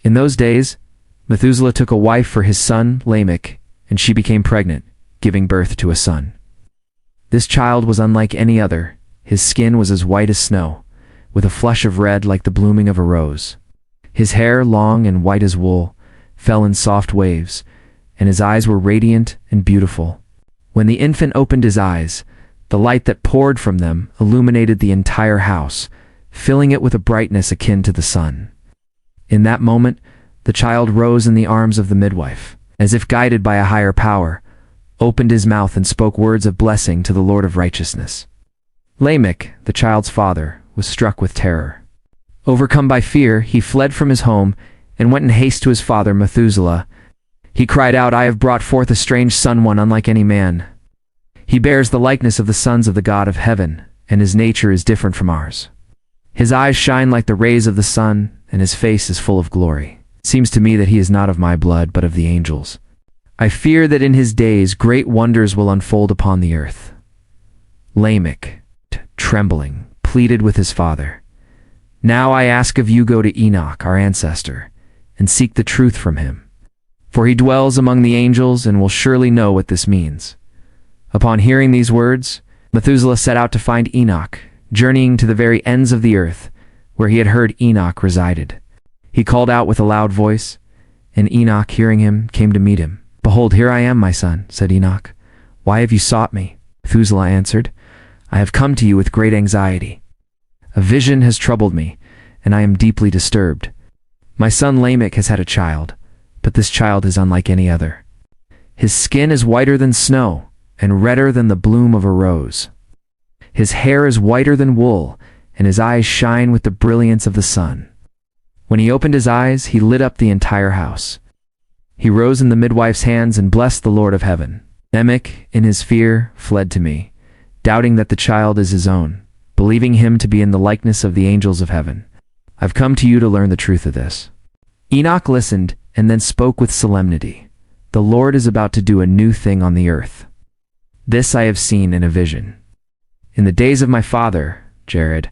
In those days, Methuselah took a wife for his son Lamech, and she became pregnant, giving birth to a son. This child was unlike any other. His skin was as white as snow, with a flush of red like the blooming of a rose. His hair, long and white as wool, fell in soft waves, and his eyes were radiant and beautiful. When the infant opened his eyes, the light that poured from them illuminated the entire house, filling it with a brightness akin to the sun. In that moment, the child rose in the arms of the midwife, as if guided by a higher power, opened his mouth and spoke words of blessing to the Lord of righteousness. Lamech, the child's father, was struck with terror. Overcome by fear, he fled from his home and went in haste to his father Methuselah. He cried out, "I have brought forth a strange son, one unlike any man. He bears the likeness of the sons of the God of heaven, and his nature is different from ours. His eyes shine like the rays of the sun, and his face is full of glory. It seems to me that he is not of my blood, but of the angels. I fear that in his days great wonders will unfold upon the earth." Lamech, trembling, pleaded with his father, "Now I ask of you, go to Enoch, our ancestor, and seek the truth from him. For he dwells among the angels and will surely know what this means." Upon hearing these words, Methuselah set out to find Enoch, journeying to the very ends of the earth, where he had heard Enoch resided. He called out with a loud voice, and Enoch, hearing him, came to meet him. "Behold, here I am, my son," said Enoch. "Why have you sought me?" Methuselah answered, "I have come to you with great anxiety. A vision has troubled me, and I am deeply disturbed. My son Lamech has had a child, but this child is unlike any other. His skin is whiter than snow, and redder than the bloom of a rose. His hair is whiter than wool, and his eyes shine with the brilliance of the sun. When he opened his eyes, he lit up the entire house. He rose in the midwife's hands and blessed the Lord of heaven. Lamech, in his fear, fled to me, doubting that the child is his own, believing him to be in the likeness of the angels of heaven. I've come to you to learn the truth of this." Enoch listened and then spoke with solemnity. "The Lord is about to do a new thing on the earth. This I have seen in a vision. In the days of my father, Jared,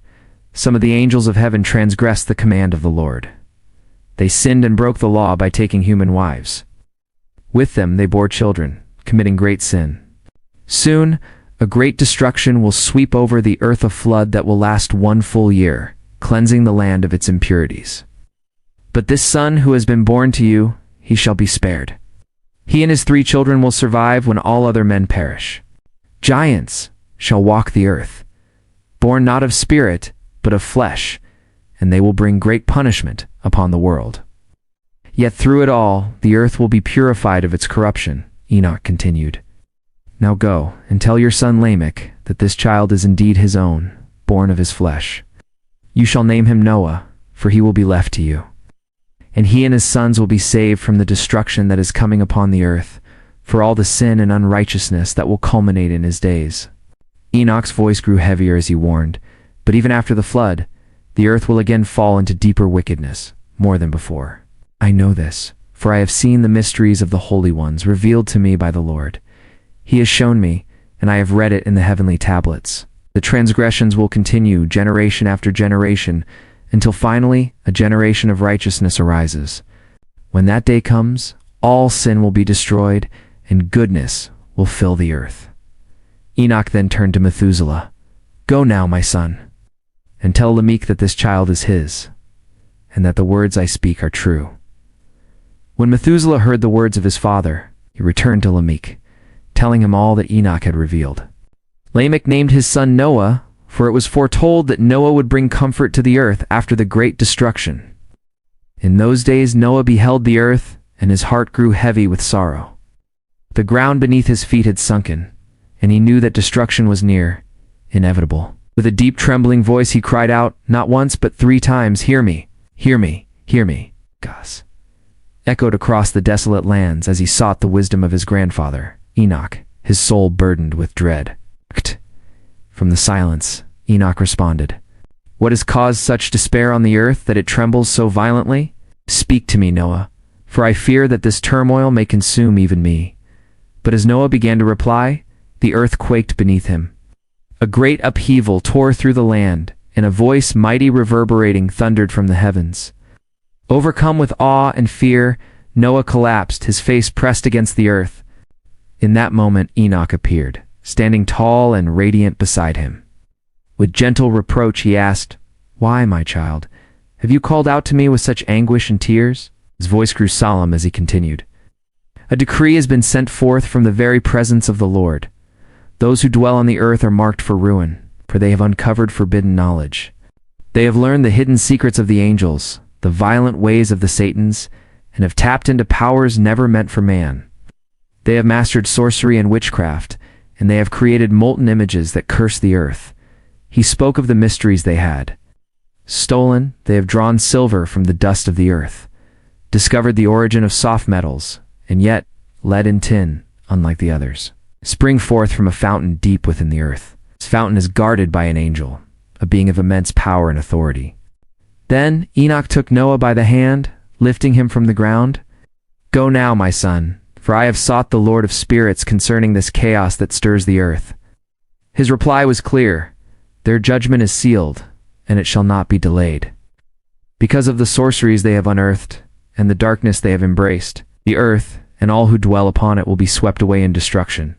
some of the angels of heaven transgressed the command of the Lord. They sinned and broke the law by taking human wives. With them they bore children, committing great sin. Soon, a great destruction will sweep over the earth, a flood that will last 1 full year, cleansing the land of its impurities. But this son who has been born to you, he shall be spared. He and his 3 children will survive when all other men perish. Giants shall walk the earth, born not of spirit, but of flesh, and they will bring great punishment upon the world. Yet through it all, the earth will be purified of its corruption," Enoch continued. "Now go and tell your son Lamech that this child is indeed his own, born of his flesh. You shall name him Noah, for he will be left to you. And he and his sons will be saved from the destruction that is coming upon the earth, for all the sin and unrighteousness that will culminate in his days." Enoch's voice grew heavier as he warned, "But even after the flood, the earth will again fall into deeper wickedness, more than before. I know this, for I have seen the mysteries of the holy ones revealed to me by the Lord. He has shown me, and I have read it in the heavenly tablets. The transgressions will continue generation after generation, until finally a generation of righteousness arises. When that day comes, all sin will be destroyed, and goodness will fill the earth." Enoch then turned to Methuselah. "Go now, my son, and tell Lamech that this child is his, and that the words I speak are true." When Methuselah heard the words of his father, he returned to Lamech, telling him all that Enoch had revealed. Lamech named his son Noah, for it was foretold that Noah would bring comfort to the earth after the great destruction. In those days Noah beheld the earth, and his heart grew heavy with sorrow. The ground beneath his feet had sunken, and he knew that destruction was near, inevitable. With a deep trembling voice he cried out, not once but 3 times, "Hear me, hear me, hear me." Gus echoed across the desolate lands as he sought the wisdom of his grandfather, Enoch, his soul burdened with dread. From the silence, Enoch responded, "What has caused such despair on the earth that it trembles so violently? Speak to me, Noah, for I fear that this turmoil may consume even me." But as Noah began to reply, the earth quaked beneath him. A great upheaval tore through the land, and a voice mighty reverberating thundered from the heavens. Overcome with awe and fear, Noah collapsed, his face pressed against the earth. In that moment, Enoch appeared, standing tall and radiant beside him. With gentle reproach, he asked, "Why, my child, have you called out to me with such anguish and tears?" His voice grew solemn as he continued. "A decree has been sent forth from the very presence of the Lord. Those who dwell on the earth are marked for ruin, for they have uncovered forbidden knowledge. They have learned the hidden secrets of the angels, the violent ways of the Satans, and have tapped into powers never meant for man. They have mastered sorcery and witchcraft, and they have created molten images that curse the earth." He spoke of the mysteries they had. Stolen, they have drawn silver from the dust of the earth, discovered the origin of soft metals, and yet lead and tin, unlike the others, spring forth from a fountain deep within the earth. This fountain is guarded by an angel, a being of immense power and authority. Then Enoch took Noah by the hand, lifting him from the ground. "Go now, my son, for I have sought the Lord of spirits concerning this chaos that stirs the earth." His reply was clear: "Their judgment is sealed, and it shall not be delayed. Because of the sorceries they have unearthed, and the darkness they have embraced, the earth and all who dwell upon it will be swept away in destruction."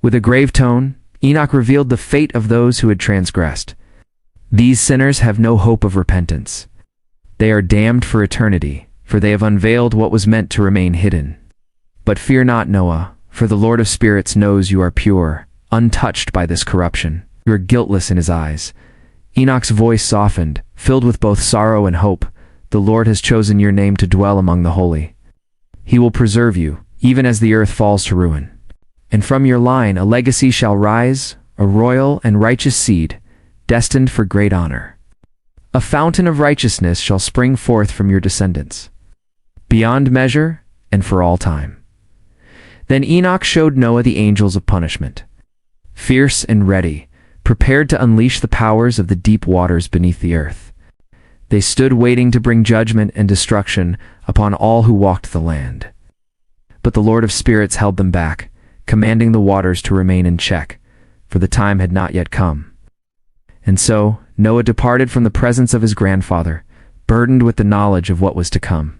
With a grave tone, Enoch revealed the fate of those who had transgressed. "These sinners have no hope of repentance. They are damned for eternity, for they have unveiled what was meant to remain hidden. But fear not, Noah, for the Lord of spirits knows you are pure, untouched by this corruption. You are guiltless in his eyes." Enoch's voice softened, filled with both sorrow and hope. "The Lord has chosen your name to dwell among the holy. He will preserve you, even as the earth falls to ruin. And from your line a legacy shall rise, a royal and righteous seed, destined for great honor. A fountain of righteousness shall spring forth from your descendants, beyond measure and for all time." Then Enoch showed Noah the angels of punishment, fierce and ready, prepared to unleash the powers of the deep waters beneath the earth. They stood waiting to bring judgment and destruction upon all who walked the land. But the Lord of spirits held them back, commanding the waters to remain in check, for the time had not yet come. And so Noah departed from the presence of his grandfather, burdened with the knowledge of what was to come.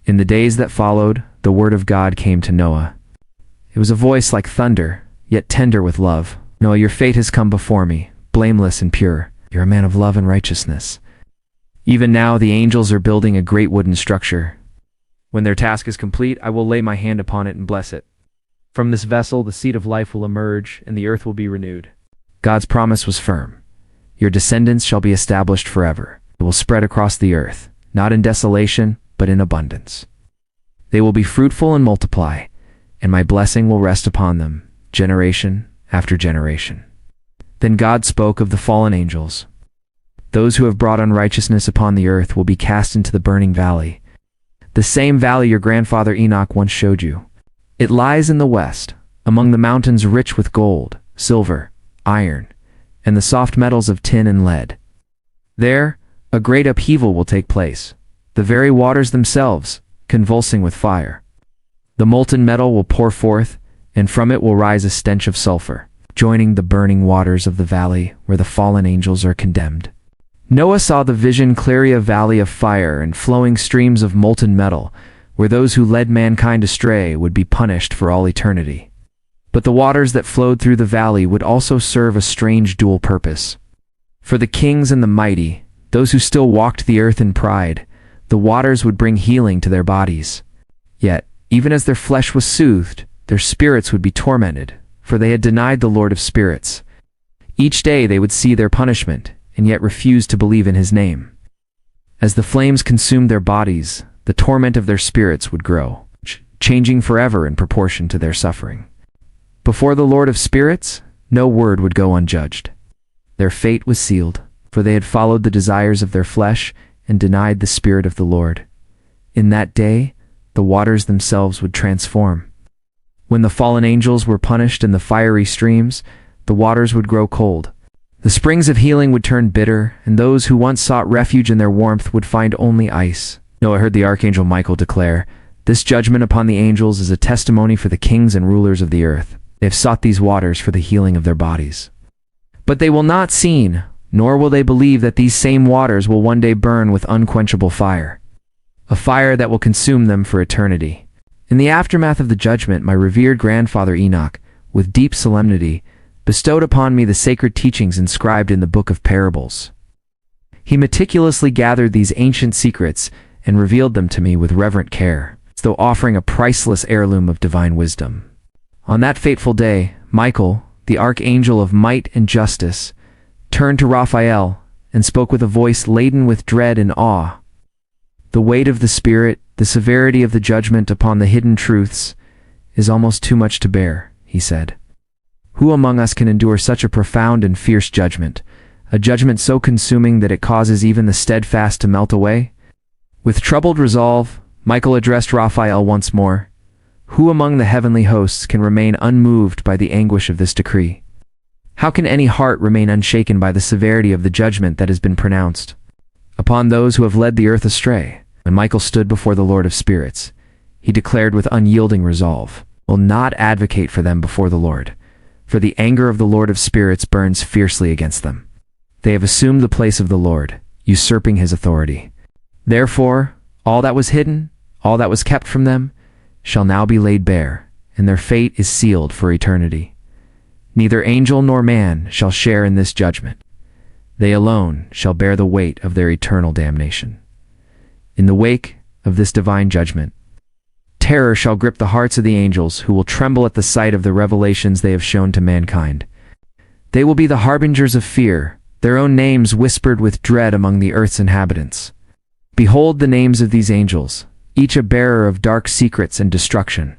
In the days that followed, the word of God came to Noah. It was a voice like thunder, yet tender with love. "Noah, your fate has come before me, blameless and pure. You're a man of love and righteousness. Even now the angels are building a great wooden structure. When their task is complete, I will lay my hand upon it and bless it. From this vessel the seed of life will emerge, and the earth will be renewed." God's promise was firm. Your descendants shall be established forever. It will spread across the earth, not in desolation, but in abundance. They will be fruitful and multiply, and my blessing will rest upon them, generation after generation. Then God spoke of the fallen angels. "Those who have brought unrighteousness upon the earth will be cast into the burning valley, the same valley your grandfather Enoch once showed you. It lies in the west, among the mountains rich with gold, silver, iron, and the soft metals of tin and lead. There, a great upheaval will take place, the very waters themselves convulsing with fire. The molten metal will pour forth, and from it will rise a stench of sulfur, joining the burning waters of the valley where the fallen angels are condemned." Noah saw the vision clearly, a valley of fire and flowing streams of molten metal, where those who led mankind astray would be punished for all eternity. But the waters that flowed through the valley would also serve a strange dual purpose. For the kings and the mighty, those who still walked the earth in pride, the waters would bring healing to their bodies. Yet, even as their flesh was soothed, their spirits would be tormented, for they had denied the Lord of spirits. Each day they would see their punishment, and yet refused to believe in his name. As the flames consumed their bodies, the torment of their spirits would grow, changing forever in proportion to their suffering. Before the Lord of spirits, no word would go unjudged. Their fate was sealed, for they had followed the desires of their flesh and denied the Spirit of the Lord. In that day, the waters themselves would transform. When the fallen angels were punished in the fiery streams, the waters would grow cold. The springs of healing would turn bitter, and those who once sought refuge in their warmth would find only ice. Noah heard the archangel Michael declare, "This judgment upon the angels is a testimony for the kings and rulers of the earth. They have sought these waters for the healing of their bodies. But they will not seen, nor will they believe that these same waters will one day burn with unquenchable fire." a fire that will consume them for eternity. In the aftermath of the judgment, my revered grandfather Enoch, with deep solemnity, bestowed upon me the sacred teachings inscribed in the Book of Parables. He meticulously gathered these ancient secrets and revealed them to me with reverent care, as though offering a priceless heirloom of divine wisdom. On that fateful day, Michael, the archangel of might and justice, turned to Raphael and spoke with a voice laden with dread and awe. "The weight of the Spirit, the severity of the judgment upon the hidden truths, is almost too much to bear," he said. "Who among us can endure such a profound and fierce judgment, a judgment so consuming that it causes even the steadfast to melt away?" With troubled resolve, Michael addressed Raphael once more. "Who among the heavenly hosts can remain unmoved by the anguish of this decree? How can any heart remain unshaken by the severity of the judgment that has been pronounced upon those who have led the earth astray?" When Michael stood before the Lord of Spirits, he declared with unyielding resolve, "Will not advocate for them before the Lord, for the anger of the Lord of Spirits burns fiercely against them. They have assumed the place of the Lord, usurping his authority. Therefore, all that was hidden, all that was kept from them, shall now be laid bare, and their fate is sealed for eternity. Neither angel nor man shall share in this judgment. They alone shall bear the weight of their eternal damnation. In the wake of this divine judgment, terror shall grip the hearts of the angels, who will tremble at the sight of the revelations they have shown to mankind. They will be the harbingers of fear, their own names whispered with dread among the earth's inhabitants. Behold the names of these angels, each a bearer of dark secrets and destruction.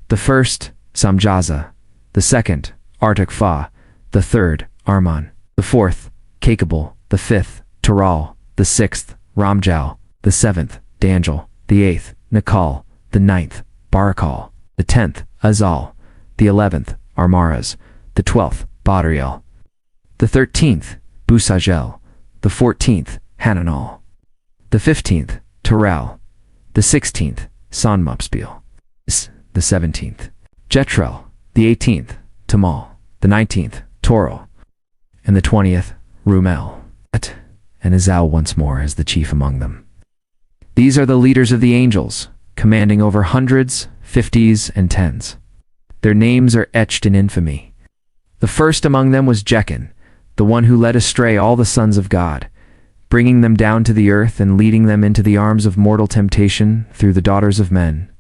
The first, Samjaza; the second, Artakfa; the third, Arman; the fourth, Kakabal; the fifth, Taral; the sixth, Ramjal; the seventh, Danjal; the eighth, Nakal; the ninth, Barakal; the 10th, Azal; the 11th, Armaras; the 12th, Badriel; the 13th, Busajel; the 14th, Hananal; the 15th, Taral; the 16th, Sanmupspil; the 17th, Jetrel; the 18th, Tamal; the 19th, Toral; and the 20th, Rumel, and Azal once more as the chief among them. These are the leaders of the angels, commanding over hundreds, fifties, and tens. Their names are etched in infamy. The first among them was Jechan, the one who led astray all the sons of God, bringing them down to the earth and leading them into the arms of mortal temptation through the daughters of men.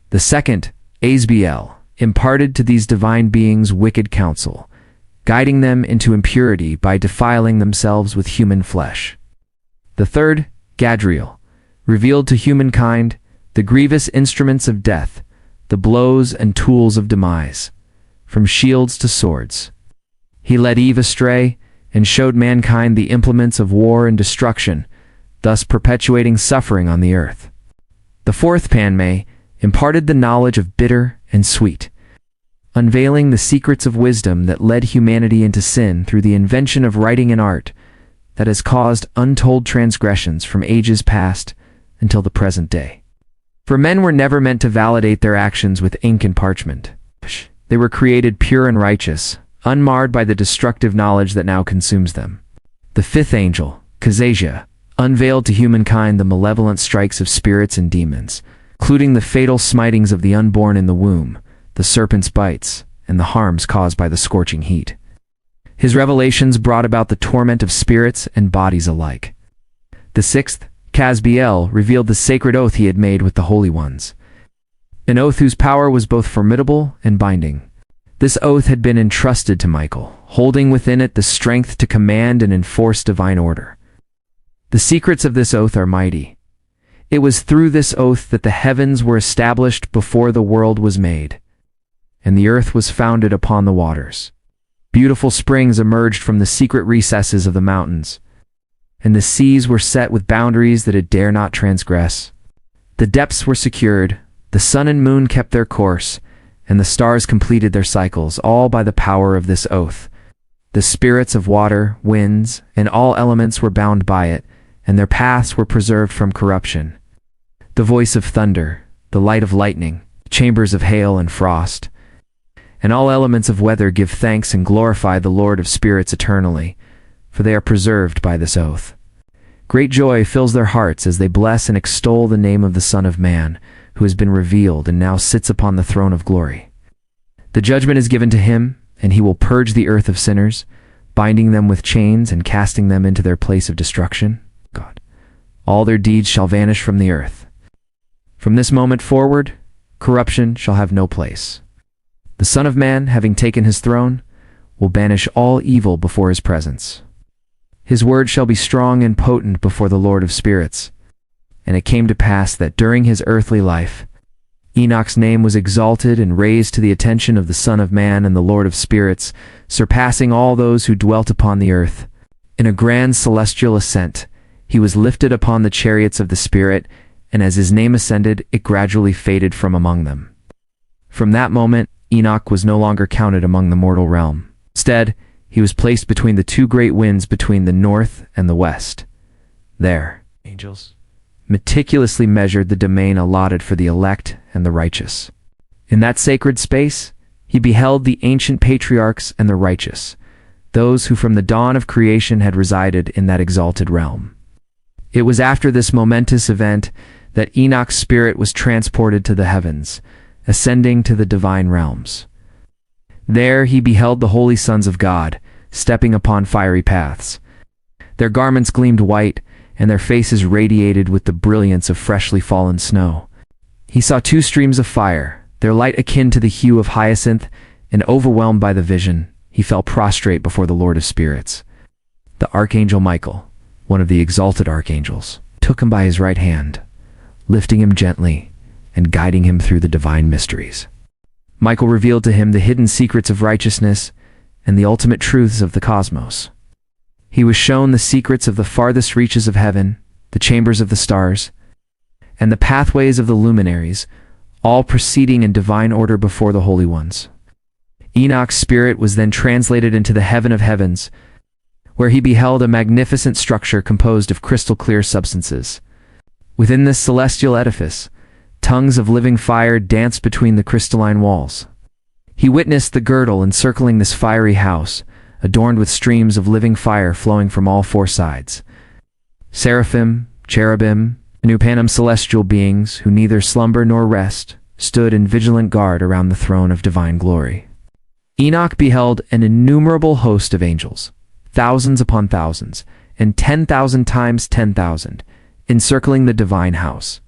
The second, Asbiel, imparted to these divine beings wicked counsel, guiding them into impurity by defiling themselves with human flesh. The third, Gadriel, revealed to humankind the grievous instruments of death, the blows and tools of demise, from shields to swords. He led Eve astray and showed mankind the implements of war and destruction, thus perpetuating suffering on the earth. The fourth, Panme, imparted the knowledge of bitter and sweet, unveiling the secrets of wisdom that led humanity into sin through the invention of writing and art that has caused untold transgressions from ages past until the present day. For men were never meant to validate their actions with ink and parchment. They were created pure and righteous, unmarred by the destructive knowledge that now consumes them. The fifth angel, Kazasia, unveiled to humankind the malevolent strikes of spirits and demons, including the fatal smitings of the unborn in the womb, the serpent's bites, and the harms caused by the scorching heat. His revelations brought about the torment of spirits and bodies alike. The sixth, Casbiel, revealed the sacred oath he had made with the holy ones, an oath whose power was both formidable and binding. This oath had been entrusted to Michael, holding within it the strength to command and enforce divine order. The secrets of this oath are mighty. It was through this oath that the heavens were established before the world was made, and the earth was founded upon the waters. Beautiful springs emerged from the secret recesses of the mountains, and the seas were set with boundaries that it dare not transgress. The depths were secured, the sun and moon kept their course, and the stars completed their cycles, all by the power of this oath. The spirits of water, winds, and all elements were bound by it, and their paths were preserved from corruption. The voice of thunder, the light of lightning, chambers of hail and frost, and all elements of weather give thanks and glorify the Lord of spirits eternally, for they are preserved by this oath. Great joy fills their hearts as they bless and extol the name of the Son of Man, who has been revealed and now sits upon the throne of glory. The judgment is given to him, and he will purge the earth of sinners, binding them with chains and casting them into their place of destruction. God. All their deeds shall vanish from the earth. From this moment forward, corruption shall have no place. The Son of Man, having taken his throne, will banish all evil before his presence. His word shall be strong and potent before the Lord of spirits. And it came to pass that during his earthly life, Enoch's name was exalted and raised to the attention of the Son of Man and the Lord of spirits, surpassing all those who dwelt upon the earth. In a grand celestial ascent, he was lifted upon the chariots of the Spirit, and as his name ascended, it gradually faded from among them. From that moment, Enoch was no longer counted among the mortal realm. Instead, he was placed between the two great winds between the north and the west. There, angels meticulously measured the domain allotted for the elect and the righteous. In that sacred space, he beheld the ancient patriarchs and the righteous, those who from the dawn of creation had resided in that exalted realm. It was after this momentous event that Enoch's spirit was transported to the heavens, ascending to the divine realms. There he beheld the holy sons of God, stepping upon fiery paths. Their garments gleamed white, and their faces radiated with the brilliance of freshly fallen snow. He saw two streams of fire, their light akin to the hue of hyacinth, and overwhelmed by the vision, he fell prostrate before the Lord of spirits. The archangel Michael, one of the exalted archangels, took him by his right hand, lifting him gently and guiding him through the divine mysteries. Michael revealed to him the hidden secrets of righteousness and the ultimate truths of the cosmos. He was shown the secrets of the farthest reaches of heaven, the chambers of the stars, and the pathways of the luminaries, all proceeding in divine order before the holy ones. Enoch's spirit was then translated into the heaven of heavens, where he beheld a magnificent structure composed of crystal-clear substances. Within this celestial edifice, tongues of living fire danced between the crystalline walls. He witnessed the girdle encircling this fiery house, adorned with streams of living fire flowing from all four sides. Seraphim, cherubim, and Upanam celestial beings, who neither slumber nor rest, stood in vigilant guard around the throne of divine glory. Enoch beheld an innumerable host of angels, thousands upon thousands, and 10,000 times 10,000, encircling the divine house.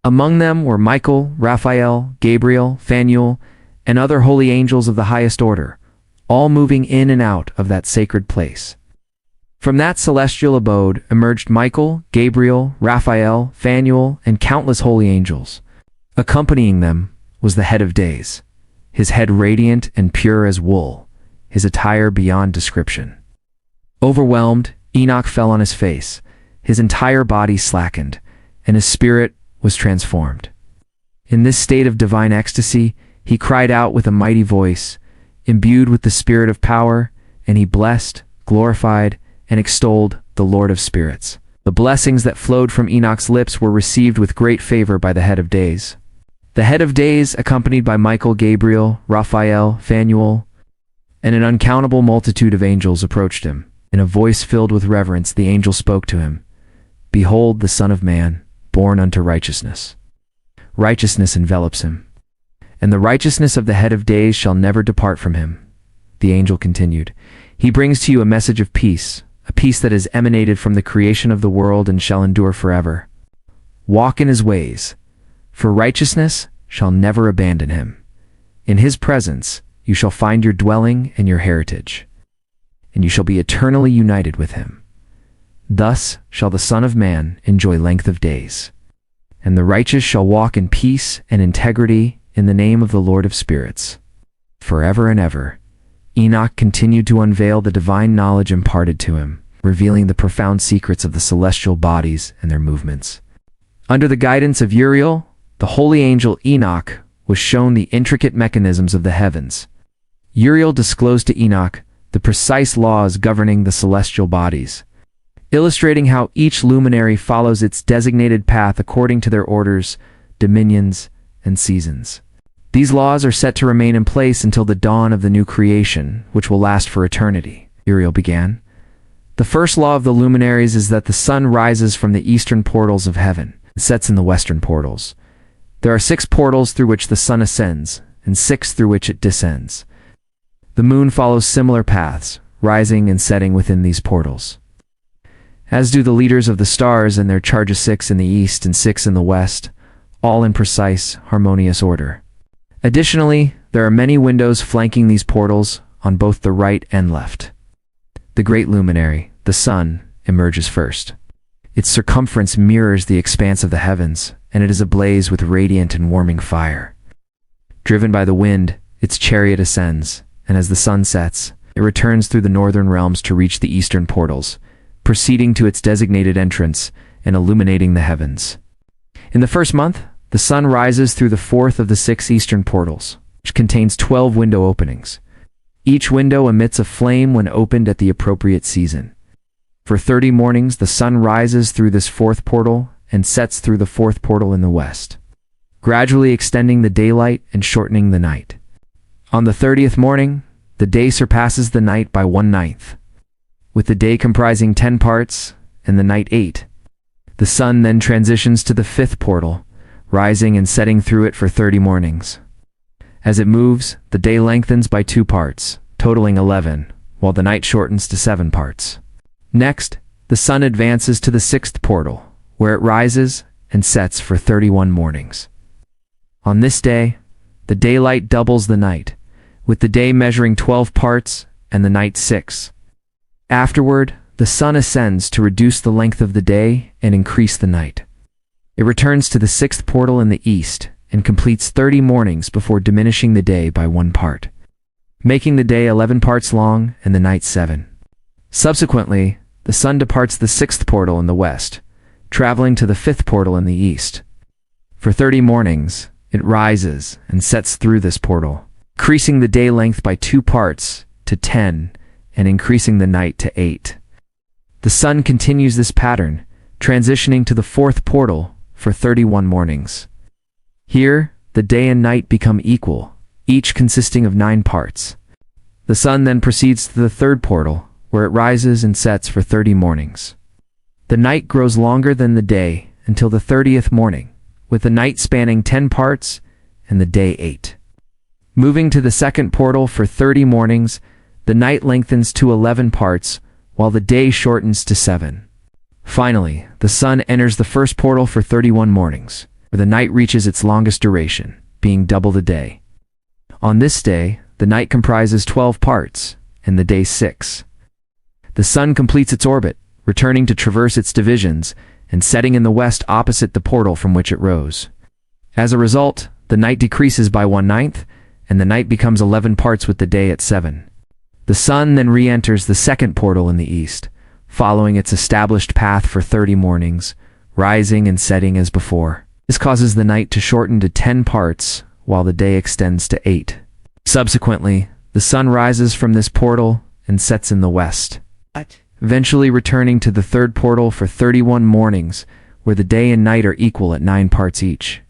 Among them were Michael, Raphael, Gabriel, Phanuel, and other holy angels of the highest order, all moving in and out of that sacred place. From that celestial abode emerged Michael, Gabriel, Raphael, Phanuel, and countless holy angels. Accompanying them was the head of days, his head radiant and pure as wool, his attire beyond description. Overwhelmed, Enoch fell on his face, his entire body slackened, and his spirit was transformed. In this state of divine ecstasy, he cried out with a mighty voice, imbued with the spirit of power, and he blessed, glorified, and extolled the Lord of spirits. The blessings that flowed from Enoch's lips were received with great favor by the head of days. The head of days, accompanied by Michael, Gabriel, Raphael, Phanuel, and an uncountable multitude of angels, approached him. In a voice filled with reverence, the angel spoke to him, "Behold the Son of Man, born unto righteousness. Righteousness envelops him, and the righteousness of the head of days shall never depart from him." The angel continued, "He brings to you a message of peace, a peace that has emanated from the creation of the world and shall endure forever. Walk in his ways, for righteousness shall never abandon him. In his presence you shall find your dwelling and your heritage, and you shall be eternally united with him. Thus shall the Son of Man enjoy length of days, and the righteous shall walk in peace and integrity in the name of the Lord of spirits." Forever and ever, Enoch continued to unveil the divine knowledge imparted to him, revealing the profound secrets of the celestial bodies and their movements. Under the guidance of Uriel, the holy angel Enoch was shown the intricate mechanisms of the heavens. Uriel disclosed to Enoch the precise laws governing the celestial bodies, illustrating how each luminary follows its designated path according to their orders, dominions, and seasons. These laws are set to remain in place until the dawn of the new creation, which will last for eternity. Uriel began, The first law of the luminaries is that the sun rises from the eastern portals of heaven and sets in the western portals. There are 6 portals through which the sun ascends, and 6 through which it descends. The moon follows similar paths, rising and setting within these portals, as do the leaders of the stars in their charge of 6 in the east and 6 in the west, all in precise, harmonious order. Additionally, there are many windows flanking these portals on both the right and left. The great luminary, the sun, emerges first. Its circumference mirrors the expanse of the heavens, and it is ablaze with radiant and warming fire. Driven by the wind, its chariot ascends, and as the sun sets, it returns through the northern realms to reach the eastern portals, proceeding to its designated entrance and illuminating the heavens. In the first month, the sun rises through the 4th of the 6 eastern portals, which contains 12 window openings. Each window emits a flame when opened at the appropriate season. For 30 mornings, the sun rises through this 4th portal and sets through the 4th portal in the west, gradually extending the daylight and shortening the night. On the 30th morning, the day surpasses the night by 1/9, with the day comprising 10 parts and the night 8. The sun then transitions to the 5th portal, rising and setting through it for 30 mornings. As it moves, the day lengthens by 2 parts, totaling 11, while the night shortens to 7 parts. Next, the sun advances to the 6th portal, where it rises and sets for 31 mornings. On this day, the daylight doubles the night, with the day measuring 12 parts and the night 6. Afterward, the sun ascends to reduce the length of the day and increase the night. It returns to the 6th portal in the east and completes 30 mornings before diminishing the day by 1 part, making the day 11 parts long and the night 7. Subsequently, the sun departs the 6th portal in the west, traveling to the 5th portal in the east. For 30 mornings, it rises and sets through this portal, increasing the day length by 2 parts to 10 and increasing the night to 8. The sun continues this pattern, transitioning to the 4th portal for 31 mornings. Here, the day and night become equal, each consisting of 9 parts. The sun then proceeds to the 3rd portal, where it rises and sets for 30 mornings. The night grows longer than the day until the 30th morning, with the night spanning 10 parts and the day 8. Moving to the 2nd portal for 30 mornings, the night lengthens to 11 parts, while the day shortens to 7. Finally, the sun enters the 1st portal for 31 mornings, where the night reaches its longest duration, being double the day. On this day, the night comprises 12 parts, and the day 6. The sun completes its orbit, returning to traverse its divisions, and setting in the west opposite the portal from which it rose. As a result, the night decreases by 1/9, and the night becomes 11 parts with the day at 7. The sun then re-enters the 2nd portal in the east, following its established path for 30 mornings, rising and setting as before. This causes the night to shorten to 10 parts, while the day extends to 8. Subsequently, the sun rises from this portal and sets in the west, eventually returning to the 3rd portal for 31 mornings, where the day and night are equal at 9 parts each.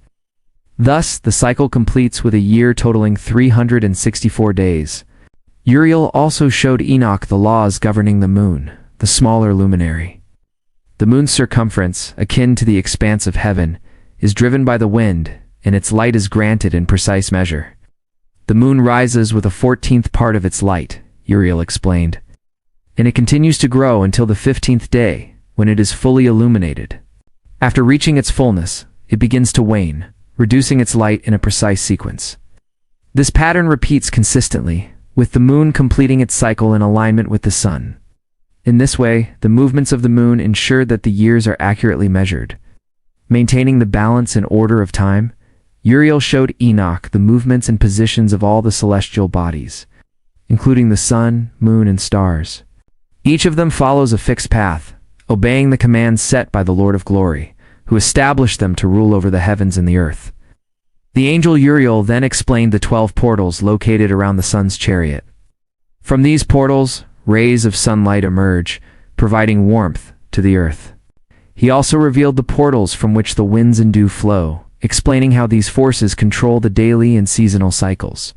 Thus, the cycle completes with a year totaling 364 days. Uriel also showed Enoch the laws governing the moon, the smaller luminary. The moon's circumference, akin to the expanse of heaven, is driven by the wind, and its light is granted in precise measure. The moon rises with a 14th part of its light, Uriel explained, and it continues to grow until the 15th day, when it is fully illuminated. After reaching its fullness, it begins to wane, reducing its light in a precise sequence. This pattern repeats consistently, with the moon completing its cycle in alignment with the sun. In this way, the movements of the moon ensure that the years are accurately measured. Maintaining the balance and order of time, Uriel showed Enoch the movements and positions of all the celestial bodies, including the sun, moon, and stars. Each of them follows a fixed path, obeying the commands set by the Lord of Glory, who established them to rule over the heavens and the earth. The angel Uriel then explained the 12 portals located around the sun's chariot. From these portals, rays of sunlight emerge, providing warmth to the earth. He also revealed the portals from which the winds and dew flow, explaining how these forces control the daily and seasonal cycles.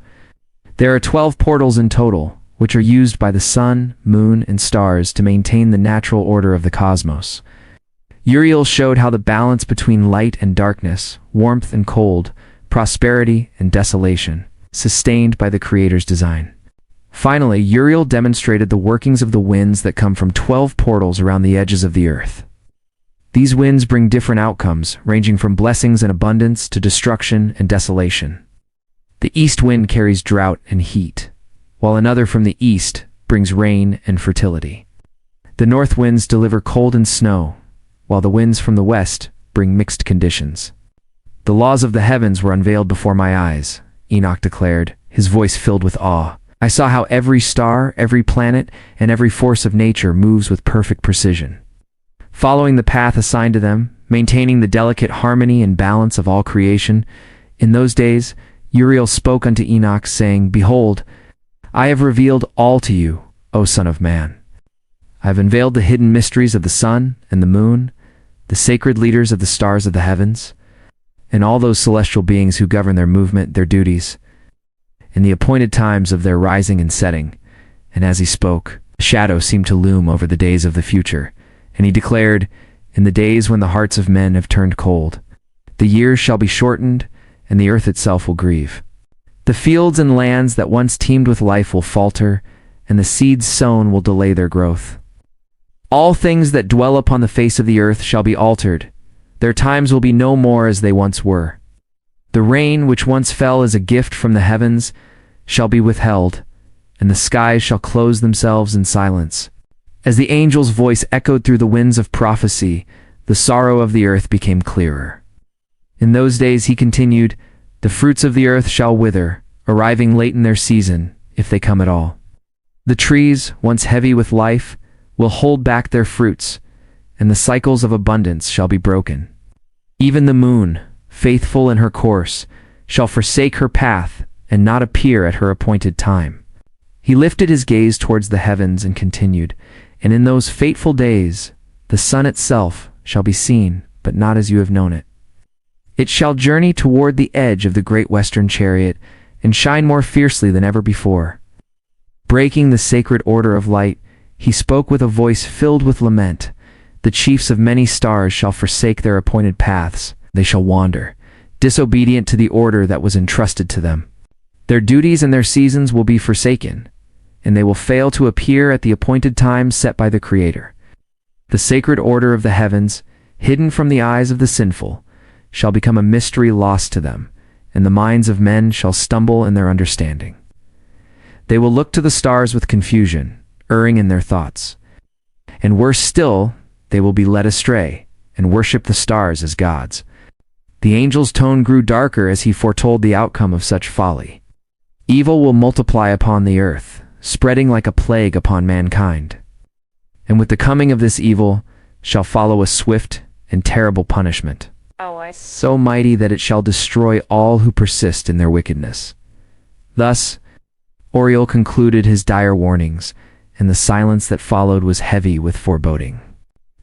There are 12 portals in total, which are used by the sun, moon, and stars to maintain the natural order of the cosmos. Uriel showed how the balance between light and darkness, warmth and cold, prosperity and desolation, sustained by the Creator's design. Finally, Uriel demonstrated the workings of the winds that come from 12 portals around the edges of the earth. These winds bring different outcomes, ranging from blessings and abundance to destruction and desolation. The east wind carries drought and heat, while another from the east brings rain and fertility. The north winds deliver cold and snow, while the winds from the west bring mixed conditions. The laws of the heavens were unveiled before my eyes, Enoch declared, his voice filled with awe. I saw how every star, every planet, and every force of nature moves with perfect precision, following the path assigned to them, maintaining the delicate harmony and balance of all creation. In those days, Uriel spoke unto Enoch, saying, Behold, I have revealed all to you, O Son of Man. I have unveiled the hidden mysteries of the sun and the moon, the sacred leaders of the stars of the heavens, and all those celestial beings who govern their movement, their duties, and the appointed times of their rising and setting. And as he spoke, a shadow seemed to loom over the days of the future, and he declared, In the days when the hearts of men have turned cold, the years shall be shortened, and the earth itself will grieve. The fields and lands that once teemed with life will falter, and the seeds sown will delay their growth. All things that dwell upon the face of the earth shall be altered. Their times will be no more as they once were. The rain which once fell as a gift from the heavens shall be withheld, and the skies shall close themselves in silence. As the angel's voice echoed through the winds of prophecy, the sorrow of the earth became clearer. In those days, he continued, the fruits of the earth shall wither, arriving late in their season, if they come at all. The trees, once heavy with life, will hold back their fruits, and the cycles of abundance shall be broken. Even the moon, faithful in her course, shall forsake her path and not appear at her appointed time. He lifted his gaze towards the heavens and continued, And in those fateful days, the sun itself shall be seen, but not as you have known it. It shall journey toward the edge of the great western chariot and shine more fiercely than ever before. Breaking the sacred order of light, he spoke with a voice filled with lament. The chiefs of many stars shall forsake their appointed paths. They shall wander, disobedient to the order that was entrusted to them. Their duties and their seasons will be forsaken, and they will fail to appear at the appointed time set by the Creator. The sacred order of the heavens, hidden from the eyes of the sinful, shall become a mystery lost to them, and the minds of men shall stumble in their understanding. They will look to the stars with confusion, erring in their thoughts. And worse still, they will be led astray, and worship the stars as gods. The angel's tone grew darker as he foretold the outcome of such folly. Evil will multiply upon the earth, spreading like a plague upon mankind. And with the coming of this evil shall follow a swift and terrible punishment, so mighty that it shall destroy all who persist in their wickedness. Thus, Uriel concluded his dire warnings, and the silence that followed was heavy with foreboding.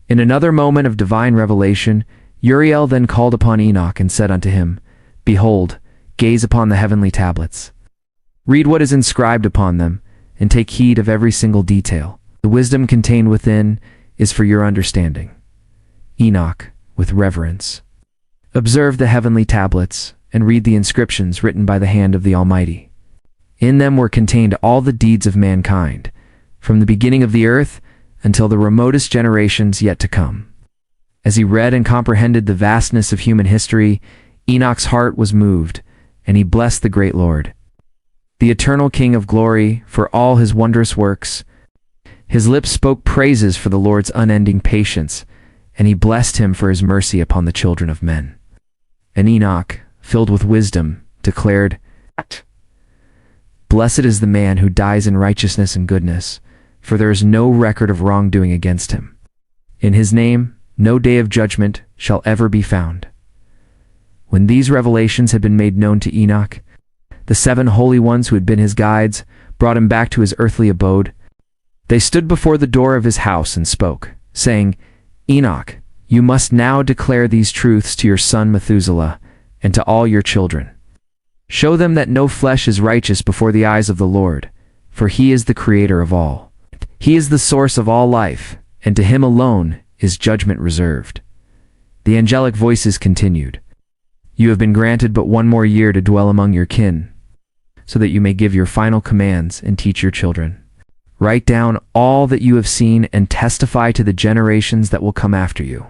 In another moment of divine revelation, Uriel then called upon Enoch and said unto him, Behold, gaze upon the heavenly tablets. Read what is inscribed upon them, and take heed of every single detail. The wisdom contained within is for your understanding. Enoch, with reverence, observed the heavenly tablets, and read the inscriptions written by the hand of the Almighty. In them were contained all the deeds of mankind, from the beginning of the earth until the remotest generations yet to come. As he read and comprehended the vastness of human history, Enoch's heart was moved, and he blessed the great Lord, the eternal King of glory, for all his wondrous works. His lips spoke praises for the Lord's unending patience, and he blessed him for his mercy upon the children of men. And Enoch, filled with wisdom, declared, Blessed is the man who dies in righteousness and goodness, for there is no record of wrongdoing against him. In his name, no day of judgment shall ever be found. When these revelations had been made known to Enoch, the 7 holy ones who had been his guides brought him back to his earthly abode. They stood before the door of his house and spoke, saying, Enoch, you must now declare these truths to your son Methuselah and to all your children. Show them that no flesh is righteous before the eyes of the Lord, for he is the creator of all. He is the source of all life, and to him alone is judgment reserved. The angelic voices continued, "You have been granted but one more year to dwell among your kin, so that you may give your final commands and teach your children. Write down all that you have seen and testify to the generations that will come after you.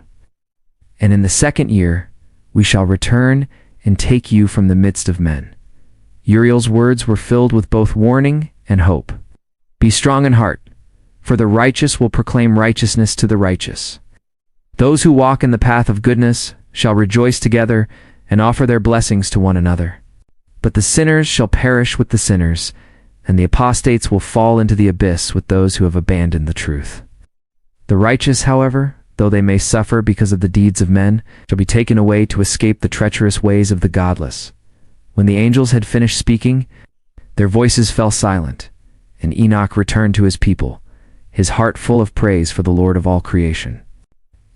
And in the second year, we shall return and take you from the midst of men." Uriel's words were filled with both warning and hope. "Be strong in heart, for the righteous will proclaim righteousness to the righteous. Those who walk in the path of goodness shall rejoice together and offer their blessings to one another. But the sinners shall perish with the sinners, and the apostates will fall into the abyss with those who have abandoned the truth. The righteous, however, though they may suffer because of the deeds of men, shall be taken away to escape the treacherous ways of the godless." When the angels had finished speaking, their voices fell silent, and Enoch returned to his people, his heart full of praise for the Lord of all creation.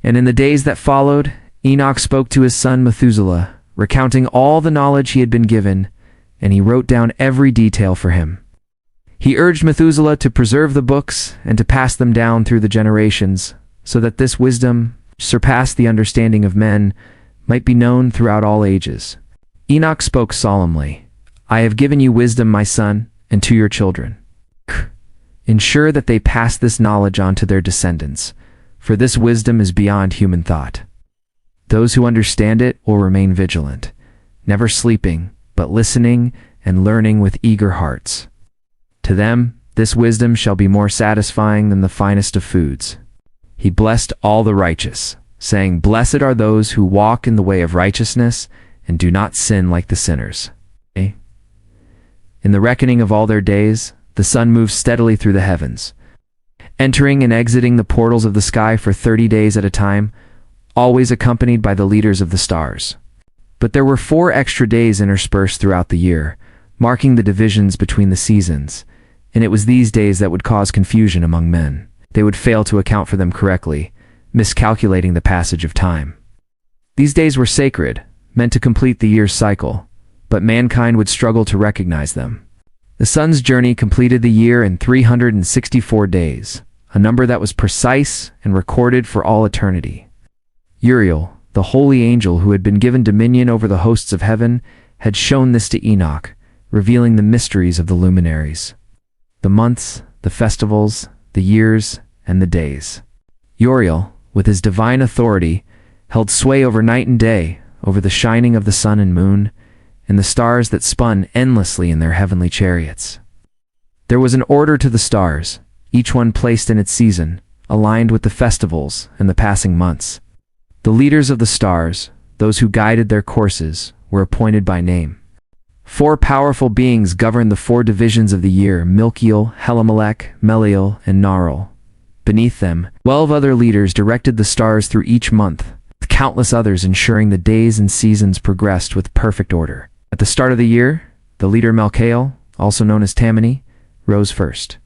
And in the days that followed, Enoch spoke to his son Methuselah, recounting all the knowledge he had been given, and he wrote down every detail for him. He urged Methuselah to preserve the books and to pass them down through the generations, so that this wisdom, which surpassed the understanding of men, might be known throughout all ages. Enoch spoke solemnly, "I have given you wisdom, my son, and to your children. Ensure that they pass this knowledge on to their descendants, for this wisdom is beyond human thought. Those who understand it will remain vigilant, never sleeping, but listening and learning with eager hearts. To them, this wisdom shall be more satisfying than the finest of foods." He blessed all the righteous, saying, "Blessed are those who walk in the way of righteousness and do not sin like the sinners." In the reckoning of all their days, the sun moved steadily through the heavens, entering and exiting the portals of the sky for 30 days at a time, always accompanied by the leaders of the stars. But there were 4 extra days interspersed throughout the year, marking the divisions between the seasons, and it was these days that would cause confusion among men. They would fail to account for them correctly, miscalculating the passage of time. These days were sacred, meant to complete the year's cycle, but mankind would struggle to recognize them. The sun's journey completed the year in 364 days, a number that was precise and recorded for all eternity. Uriel, the holy angel who had been given dominion over the hosts of heaven, had shown this to Enoch, revealing the mysteries of the luminaries, the months, the festivals, the years, and the days. Uriel, with his divine authority, held sway over night and day, over the shining of the sun and moon, and the stars that spun endlessly in their heavenly chariots. There was an order to the stars, each one placed in its season, aligned with the festivals and the passing months. The leaders of the stars, those who guided their courses, were appointed by name. 4 powerful beings governed the 4 divisions of the year: Milkiel, Helamelech, Meliel, and Narel. Beneath them, 12 other leaders directed the stars through each month, with countless others ensuring the days and seasons progressed with perfect order. At the start of the year, the leader Malkael, also known as Tammany, rose first.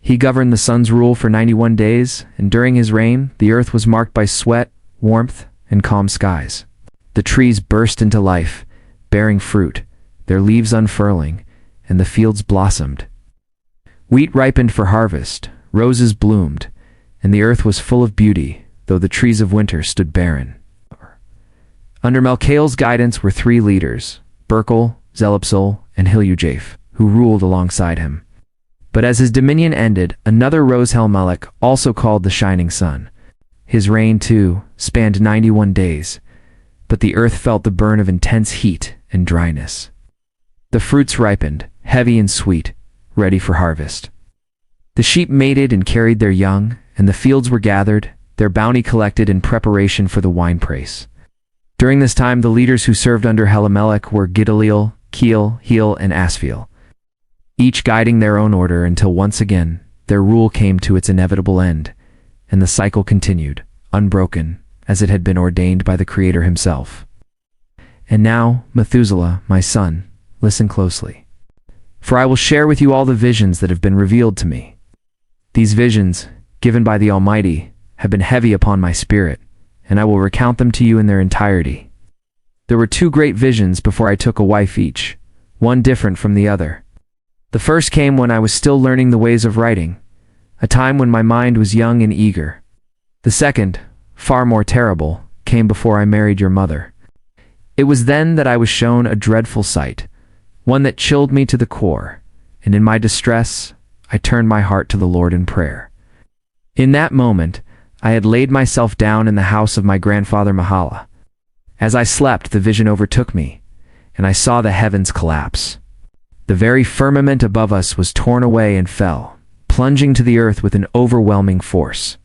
He governed the sun's rule for 91 days, and during his reign, the earth was marked by sweat, warmth, and calm skies. The trees burst into life, bearing fruit, their leaves unfurling, and the fields blossomed. Wheat ripened for harvest, roses bloomed, and the earth was full of beauty, though the trees of winter stood barren. Under Malkael's guidance were 3 leaders, Berkel, Zelipsol, and Hiljujaph, who ruled alongside him. But as his dominion ended, another rose, Helmelech, also called the Shining Sun. His reign, too, spanned 91 days, but the earth felt the burn of intense heat and dryness. The fruits ripened, heavy and sweet, ready for harvest. The sheep mated and carried their young, and the fields were gathered, their bounty collected in preparation for the winepress. During this time, the leaders who served under Helamelech were Gedaliel, Keel, Heel, and Aspheel, each guiding their own order until once again their rule came to its inevitable end, and the cycle continued, unbroken, as it had been ordained by the Creator himself. And now, Methuselah, my son, listen closely, for I will share with you all the visions that have been revealed to me. These visions, given by the Almighty, have been heavy upon my spirit, and I will recount them to you in their entirety. There were 2 great visions before I took a wife each, one different from the other. The first came when I was still learning the ways of writing, a time when my mind was young and eager. The second, far more terrible, came before I married your mother. It was then that I was shown a dreadful sight, one that chilled me to the core, and in my distress, I turned my heart to the Lord in prayer. In that moment, I had laid myself down in the house of my grandfather Mahala. As I slept, the vision overtook me, and I saw the heavens collapse. The very firmament above us was torn away and fell, plunging to the earth with an overwhelming force.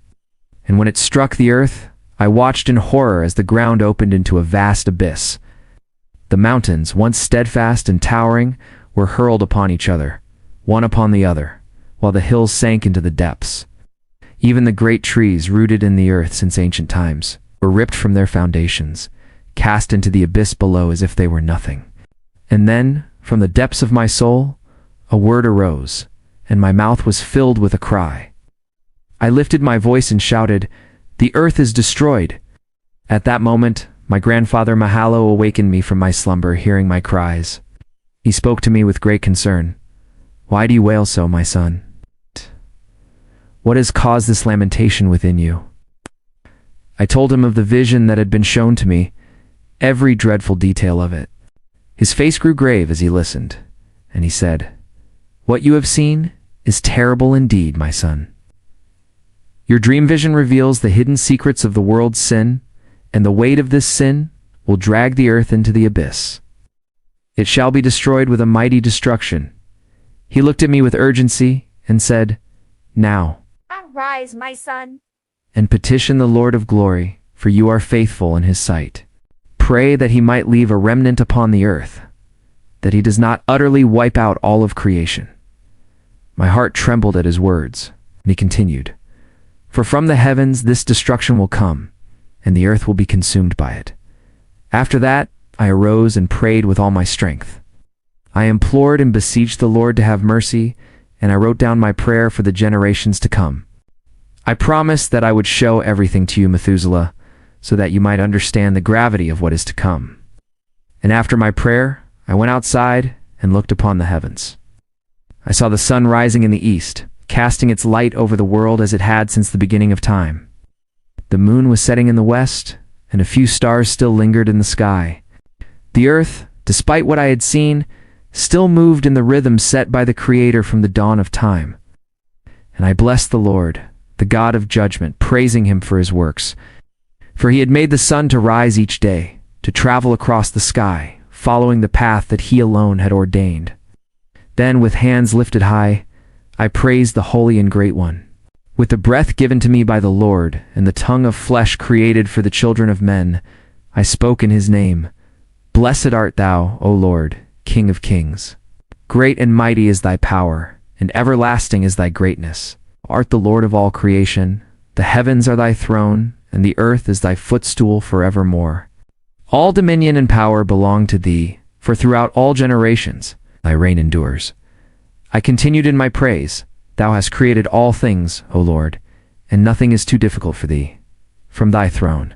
And when it struck the earth, I watched in horror as the ground opened into a vast abyss. The mountains, once steadfast and towering, were hurled upon each other, one upon the other, while the hills sank into the depths. Even the great trees rooted in the earth since ancient times were ripped from their foundations, cast into the abyss below as if they were nothing. And then, from the depths of my soul, a word arose, and my mouth was filled with a cry. I lifted my voice and shouted, "The earth is destroyed!" At that moment, my grandfather Mahalo awakened me from my slumber, hearing my cries. He spoke to me with great concern. "Why do you wail so, my son? What has caused this lamentation within you?" I told him of the vision that had been shown to me, every dreadful detail of it. His face grew grave as he listened, and he said, "What you have seen is terrible indeed, my son. Your dream vision reveals the hidden secrets of the world's sin, and the weight of this sin will drag the earth into the abyss. It shall be destroyed with a mighty destruction." He looked at me with urgency and said, "Now, arise, my son, and petition the Lord of glory, for you are faithful in his sight. Pray that he might leave a remnant upon the earth, that he does not utterly wipe out all of creation." My heart trembled at his words, and he continued, "For from the heavens this destruction will come, and the earth will be consumed by it." After that, I arose and prayed with all my strength. I implored and beseeched the Lord to have mercy, and I wrote down my prayer for the generations to come. I promised that I would show everything to you, Methuselah, so that you might understand the gravity of what is to come. And after my prayer, I went outside and looked upon the heavens. I saw the sun rising in the east, casting its light over the world as it had since the beginning of time. The moon was setting in the west, and a few stars still lingered in the sky. The earth, despite what I had seen, still moved in the rhythm set by the Creator from the dawn of time. And I blessed the Lord, the God of judgment, praising him for his works. For he had made the sun to rise each day, to travel across the sky, following the path that he alone had ordained. Then, with hands lifted high, I praised the Holy and Great One. With the breath given to me by the Lord, and the tongue of flesh created for the children of men, I spoke in his name. Blessed art thou, O Lord, King of kings. Great and mighty is thy power, and everlasting is thy greatness. Art the Lord of all creation. The heavens are thy throne, and the earth is thy footstool forevermore. All dominion and power belong to thee, for throughout all generations thy reign endures. I continued in my praise. Thou hast created all things, O Lord, and nothing is too difficult for thee. From thy throne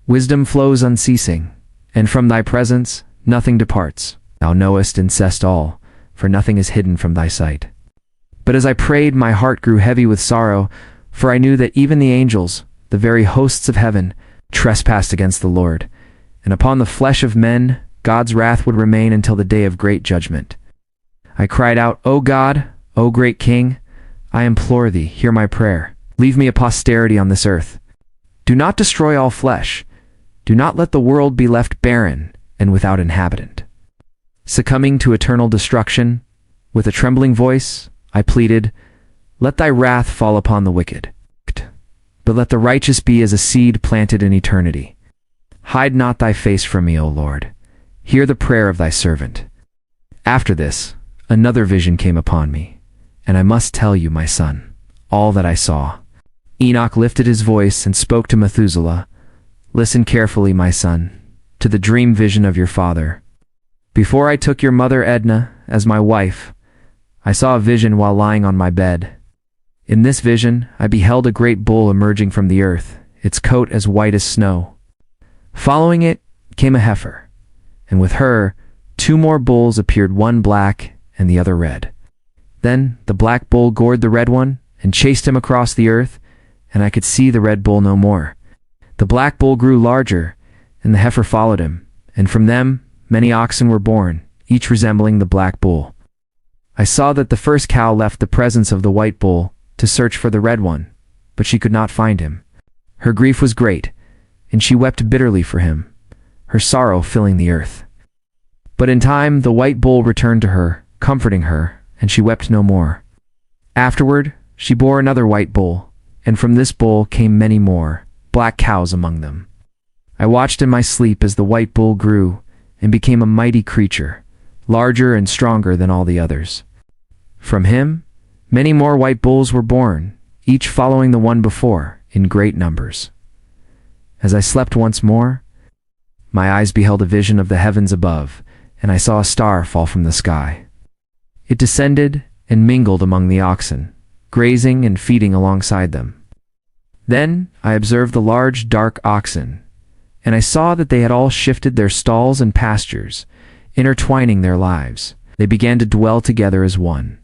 wisdom flows unceasing, and from thy presence nothing departs. Thou knowest and seest all, for nothing is hidden from thy sight. But as I prayed, my heart grew heavy with sorrow, for I knew that even the angels, the very hosts of heaven, trespassed against the Lord, and upon the flesh of men God's wrath would remain until the day of great judgment. I cried out, "O God, O great King, I implore thee, hear my prayer. Leave me a posterity on this earth. Do not destroy all flesh. Do not let the world be left barren and without inhabitant." Succumbing to eternal destruction, with a trembling voice, I pleaded, "Let thy wrath fall upon the wicked, but let the righteous be as a seed planted in eternity. Hide not thy face from me, O Lord. Hear the prayer of thy servant." After this, another vision came upon me, and I must tell you, my son, all that I saw. Enoch lifted his voice and spoke to Methuselah, "Listen carefully, my son, to the dream vision of your father. Before I took your mother Edna as my wife, I saw a vision while lying on my bed. In this vision, I beheld a great bull emerging from the earth, its coat as white as snow. Following it came a heifer, and with her, two more bulls appeared, one black and the other red. Then the black bull gored the red one and chased him across the earth, and I could see the red bull no more. The black bull grew larger, and the heifer followed him, and from them many oxen were born, each resembling the black bull. I saw that the first cow left the presence of the white bull to search for the red one, but she could not find him. Her grief was great, and she wept bitterly for him, her sorrow filling the earth. But in time the white bull returned to her, comforting her, and she wept no more. Afterward she bore another white bull, and from this bull came many more, black cows among them. I watched in my sleep as the white bull grew and became a mighty creature, larger and stronger than all the others. From him, many more white bulls were born, each following the one before, in great numbers. As I slept once more, my eyes beheld a vision of the heavens above, and I saw a star fall from the sky. It descended and mingled among the oxen, grazing and feeding alongside them. Then I observed the large, dark oxen, and I saw that they had all shifted their stalls and pastures, intertwining their lives. They began to dwell together as one.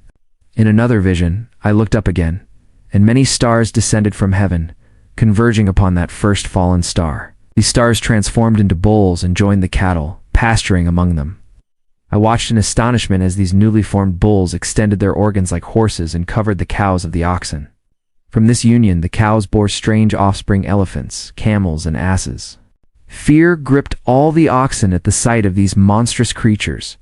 In another vision, I looked up again, and many stars descended from heaven, converging upon that first fallen star. These stars transformed into bulls and joined the cattle, pasturing among them. I watched in astonishment as these newly formed bulls extended their organs like horses and covered the cows of the oxen. From this union, the cows bore strange offspring: elephants, camels, and asses. Fear gripped all the oxen at the sight of these monstrous creatures.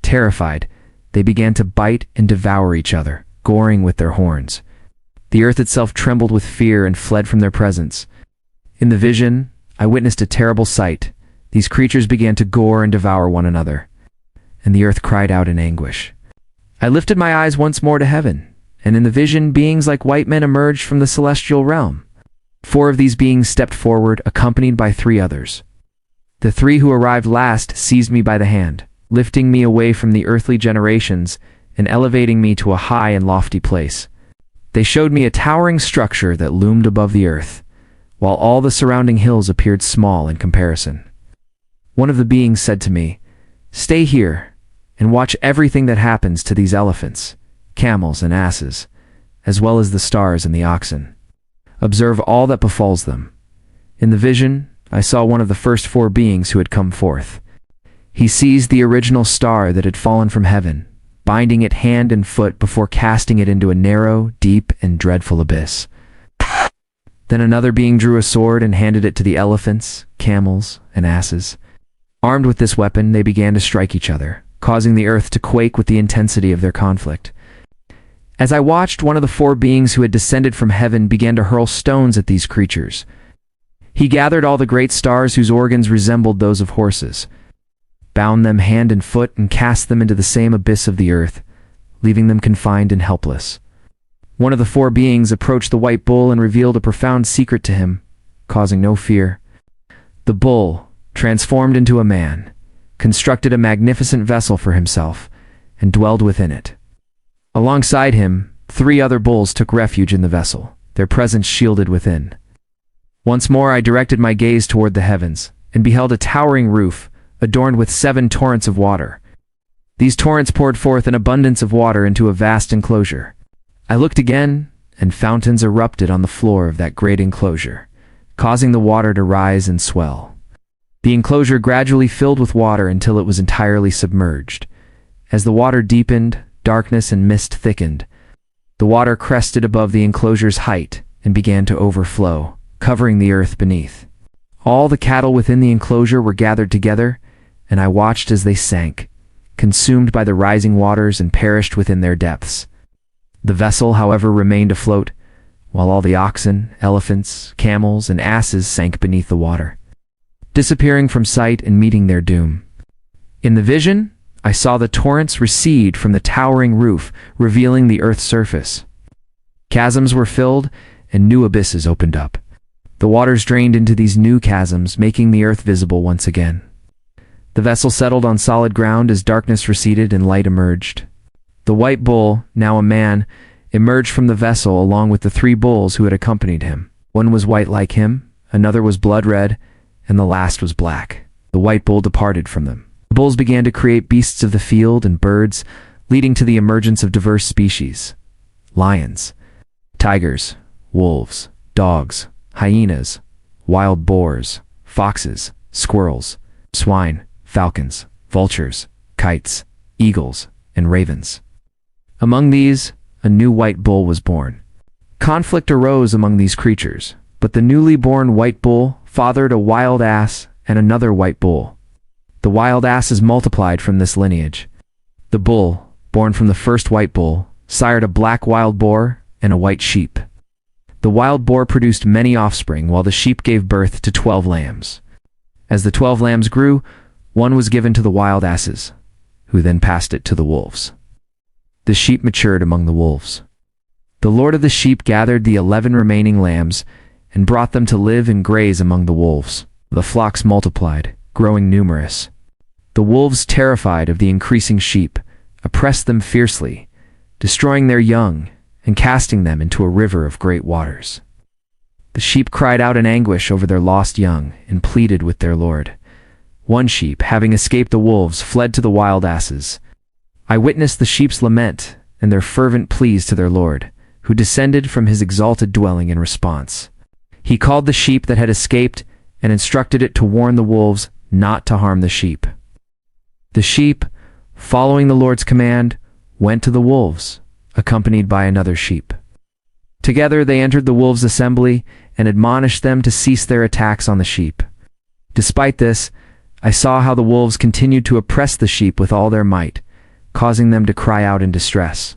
Terrified, they began to bite and devour each other, goring with their horns. The earth itself trembled with fear and fled from their presence. In the vision, I witnessed a terrible sight. These creatures began to gore and devour one another, and the earth cried out in anguish. I lifted my eyes once more to heaven, and in the vision beings like white men emerged from the celestial realm. 4 of these beings stepped forward, accompanied by 3 others. The 3 who arrived last seized me by the hand, lifting me away from the earthly generations and elevating me to a high and lofty place. They showed me a towering structure that loomed above the earth, while all the surrounding hills appeared small in comparison. One of the beings said to me, "Stay here and watch everything that happens to these elephants, camels, and asses, as well as the stars and the oxen. Observe all that befalls them." In the vision, I saw one of the first 4 beings who had come forth. He seized the original star that had fallen from heaven, binding it hand and foot before casting it into a narrow, deep, and dreadful abyss. Then another being drew a sword and handed it to the elephants, camels, and asses. Armed with this weapon, they began to strike each other, causing the earth to quake with the intensity of their conflict. As I watched, one of the 4 beings who had descended from heaven began to hurl stones at these creatures. He gathered all the great stars whose organs resembled those of horses, bound them hand and foot, and cast them into the same abyss of the earth, leaving them confined and helpless. One of the 4 beings approached the white bull and revealed a profound secret to him, causing no fear. The bull, transformed into a man, constructed a magnificent vessel for himself and dwelled within it. Alongside him, 3 other bulls took refuge in the vessel, their presence shielded within. Once more I directed my gaze toward the heavens, and beheld a towering roof, adorned with 7 torrents of water. These torrents poured forth an abundance of water into a vast enclosure. I looked again, and fountains erupted on the floor of that great enclosure, causing the water to rise and swell. The enclosure gradually filled with water until it was entirely submerged. As the water deepened, darkness and mist thickened. The water crested above the enclosure's height and began to overflow, covering the earth beneath. All the cattle within the enclosure were gathered together, and I watched as they sank, consumed by the rising waters, and perished within their depths. The vessel, however, remained afloat, while all the oxen, elephants, camels, and asses sank beneath the water, disappearing from sight and meeting their doom. In the vision, I saw the torrents recede from the towering roof, revealing the earth's surface. Chasms were filled, and new abysses opened up. The waters drained into these new chasms, making the earth visible once again. The vessel settled on solid ground as darkness receded and light emerged. The white bull, now a man, emerged from the vessel along with the 3 bulls who had accompanied him. One was white like him, another was blood red, and the last was black. The white bull departed from them. The bulls began to create beasts of the field and birds, leading to the emergence of diverse species: lions, tigers, wolves, dogs, hyenas, wild boars, foxes, squirrels, swine, falcons, vultures, kites, eagles, and ravens. Among these, a new white bull was born. Conflict arose among these creatures, but the newly born white bull fathered a wild ass and another white bull. The wild asses multiplied from this lineage. The bull, born from the first white bull, sired a black wild boar and a white sheep. The wild boar produced many offspring, while the sheep gave birth to 12 lambs. As the 12 lambs grew, one was given to the wild asses, who then passed it to the wolves. The sheep matured among the wolves. The Lord of the sheep gathered the 11 remaining lambs and brought them to live and graze among the wolves. The flocks multiplied, growing numerous. The wolves, terrified of the increasing sheep, oppressed them fiercely, destroying their young and casting them into a river of great waters. The sheep cried out in anguish over their lost young and pleaded with their Lord. One sheep, having escaped the wolves, fled to the wild asses. I witnessed the sheep's lament and their fervent pleas to their Lord, who descended from his exalted dwelling in response. He called the sheep that had escaped and instructed it to warn the wolves not to harm the sheep. The sheep, following the Lord's command, went to the wolves, accompanied by another sheep. Together they entered the wolves' assembly and admonished them to cease their attacks on the sheep. Despite this, I saw how the wolves continued to oppress the sheep with all their might, causing them to cry out in distress.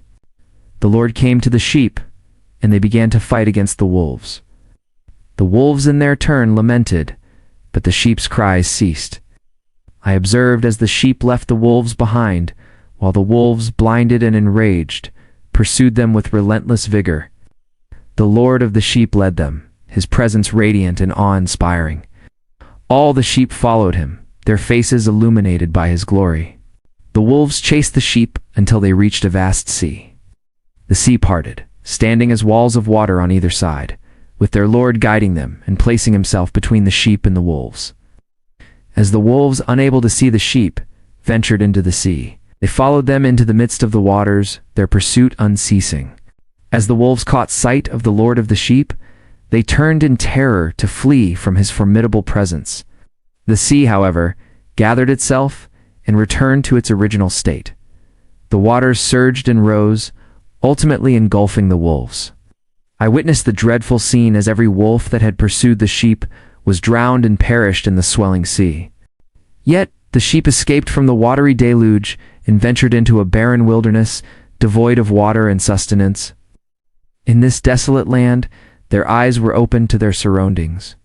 The Lord came to the sheep, and they began to fight against the wolves. The wolves in their turn lamented, but the sheep's cries ceased. I observed as the sheep left the wolves behind, while the wolves, blinded and enraged, pursued them with relentless vigor. The Lord of the sheep led them, his presence radiant and awe-inspiring. All the sheep followed him, their faces illuminated by his glory. The wolves chased the sheep until they reached a vast sea. The sea parted, standing as walls of water on either side, with their Lord guiding them and placing himself between the sheep and the wolves. As the wolves, unable to see the sheep, ventured into the sea, they followed them into the midst of the waters, their pursuit unceasing. As the wolves caught sight of the Lord of the sheep, they turned in terror to flee from his formidable presence. The sea, however, gathered itself and returned to its original state. The waters surged and rose, ultimately engulfing the wolves. I witnessed the dreadful scene as every wolf that had pursued the sheep was drowned and perished in the swelling sea. Yet the sheep escaped from the watery deluge and ventured into a barren wilderness, devoid of water and sustenance. In this desolate land, their eyes were opened to their surroundings.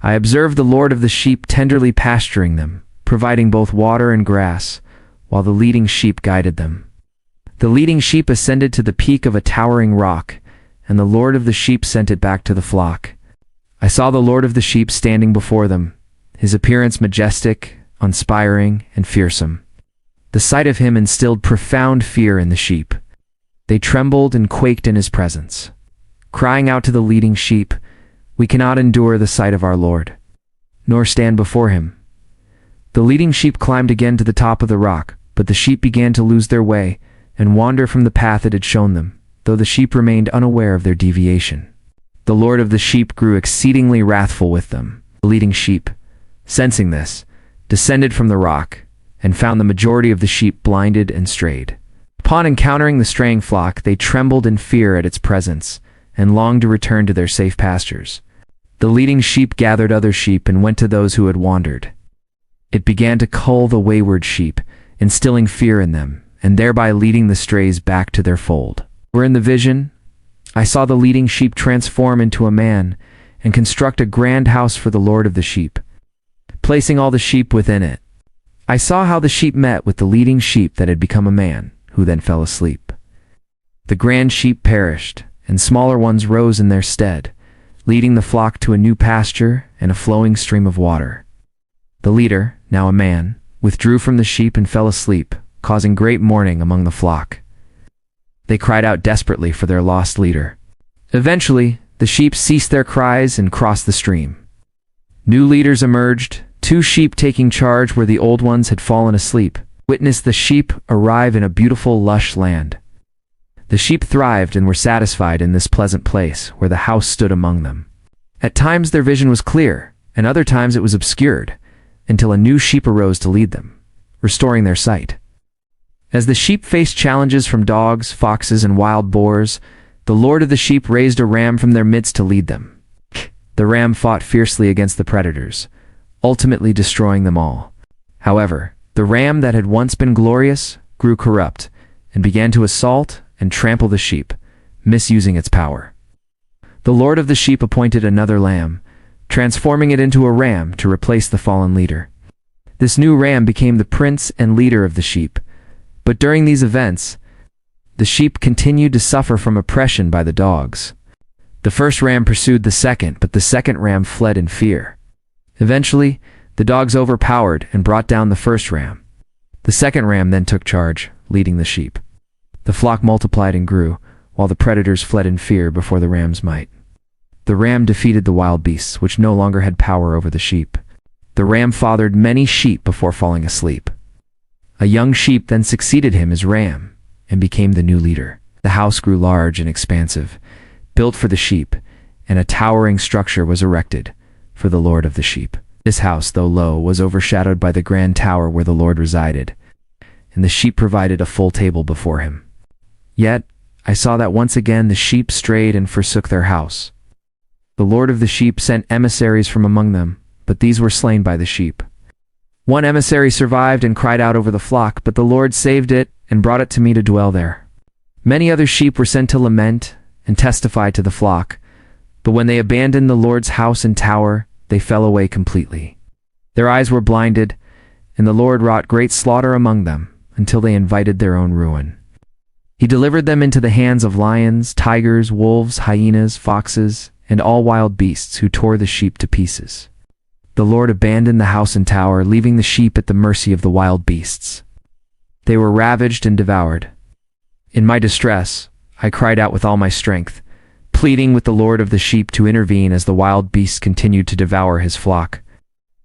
I observed the Lord of the sheep tenderly pasturing them, providing both water and grass, while the leading sheep guided them. The leading sheep ascended to the peak of a towering rock, and the Lord of the sheep sent it back to the flock. I saw the Lord of the sheep standing before them, his appearance majestic, inspiring, and fearsome. The sight of him instilled profound fear in the sheep. They trembled and quaked in his presence, crying out to the leading sheep, "We cannot endure the sight of our Lord, nor stand before him." The leading sheep climbed again to the top of the rock, but the sheep began to lose their way and wander from the path it had shown them, though the sheep remained unaware of their deviation. The Lord of the sheep grew exceedingly wrathful with them. The leading sheep, sensing this, descended from the rock and found the majority of the sheep blinded and strayed. Upon encountering the straying flock, they trembled in fear at its presence and longed to return to their safe pastures. The leading sheep gathered other sheep and went to those who had wandered. It began to cull the wayward sheep, instilling fear in them, and thereby leading the strays back to their fold. Where in the vision, I saw the leading sheep transform into a man and construct a grand house for the Lord of the sheep, placing all the sheep within it. I saw how the sheep met with the leading sheep that had become a man, who then fell asleep. The grand sheep perished, and smaller ones rose in their stead, leading the flock to a new pasture and a flowing stream of water. The leader, now a man, withdrew from the sheep and fell asleep, causing great mourning among the flock. They cried out desperately for their lost leader. Eventually, the sheep ceased their cries and crossed the stream. New leaders emerged, 2 sheep taking charge where the old ones had fallen asleep, witnessed the sheep arrive in a beautiful, lush land. The sheep thrived and were satisfied in this pleasant place where the house stood among them. At times their vision was clear, and other times it was obscured, until a new sheep arose to lead them, restoring their sight. As the sheep faced challenges from dogs, foxes, and wild boars, the Lord of the sheep raised a ram from their midst to lead them. The ram fought fiercely against the predators, ultimately destroying them all. However, the ram that had once been glorious grew corrupt and began to assault and trample the sheep, misusing its power. The Lord of the sheep appointed another lamb, transforming it into a ram to replace the fallen leader. This new ram became the prince and leader of the sheep. But during these events, the sheep continued to suffer from oppression by the dogs. The first ram pursued the second, but the second ram fled in fear. Eventually, the dogs overpowered and brought down the first ram. The second ram then took charge, leading the sheep. The flock multiplied and grew, while the predators fled in fear before the ram's might. The ram defeated the wild beasts, which no longer had power over the sheep. The ram fathered many sheep before falling asleep. A young sheep then succeeded him as ram and became the new leader. The house grew large and expansive, built for the sheep, and a towering structure was erected for the Lord of the sheep. This house, though low, was overshadowed by the grand tower where the Lord resided, and the sheep provided a full table before him. Yet, I saw that once again the sheep strayed and forsook their house. The Lord of the sheep sent emissaries from among them, but these were slain by the sheep. One emissary survived and cried out over the flock, but the Lord saved it and brought it to me to dwell there. Many other sheep were sent to lament and testify to the flock, but when they abandoned the Lord's house and tower, they fell away completely. Their eyes were blinded, and the Lord wrought great slaughter among them until they invited their own ruin. He delivered them into the hands of lions, tigers, wolves, hyenas, foxes, and all wild beasts who tore the sheep to pieces. The Lord abandoned the house and tower, leaving the sheep at the mercy of the wild beasts. They were ravaged and devoured. In my distress, I cried out with all my strength, pleading with the Lord of the sheep to intervene as the wild beasts continued to devour his flock.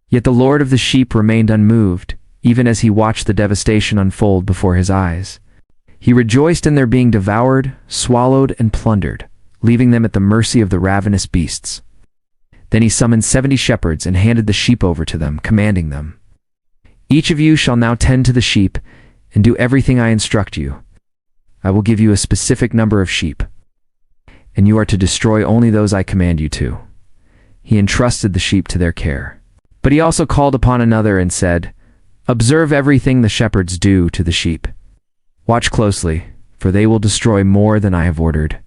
Yet the Lord of the sheep remained unmoved, even as he watched the devastation unfold before his eyes. He rejoiced in their being devoured, swallowed, and plundered, leaving them at the mercy of the ravenous beasts. Then he summoned 70 shepherds and handed the sheep over to them, commanding them, "Each of you shall now tend to the sheep and do everything I instruct you. I will give you a specific number of sheep, and you are to destroy only those I command you to." He entrusted the sheep to their care. But he also called upon another and said, "Observe everything the shepherds do to the sheep. Watch closely, for they will destroy more than I have ordered.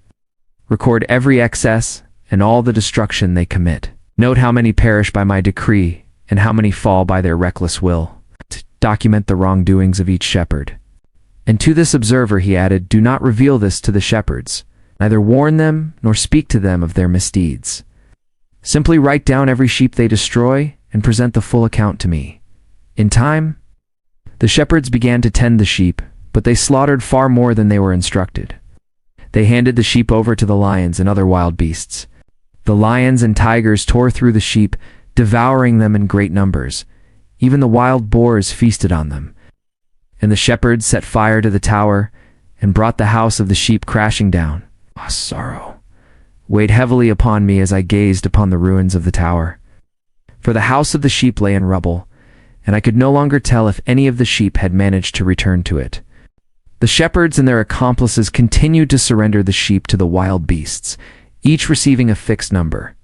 Record every excess and all the destruction they commit. Note how many perish by my decree and how many fall by their reckless will. Document the wrongdoings of each shepherd." And to this observer he added, "Do not reveal this to the shepherds, neither warn them nor speak to them of their misdeeds. Simply write down every sheep they destroy and present the full account to me." In time, the shepherds began to tend the sheep, but they slaughtered far more than they were instructed. They handed the sheep over to the lions and other wild beasts. The lions and tigers tore through the sheep, devouring them in great numbers. Even the wild boars feasted on them. And the shepherds set fire to the tower and brought the house of the sheep crashing down. Sorrow weighed heavily upon me as I gazed upon the ruins of the tower. For the house of the sheep lay in rubble, and I could no longer tell if any of the sheep had managed to return to it. The shepherds and their accomplices continued to surrender the sheep to the wild beasts, each receiving a fixed number.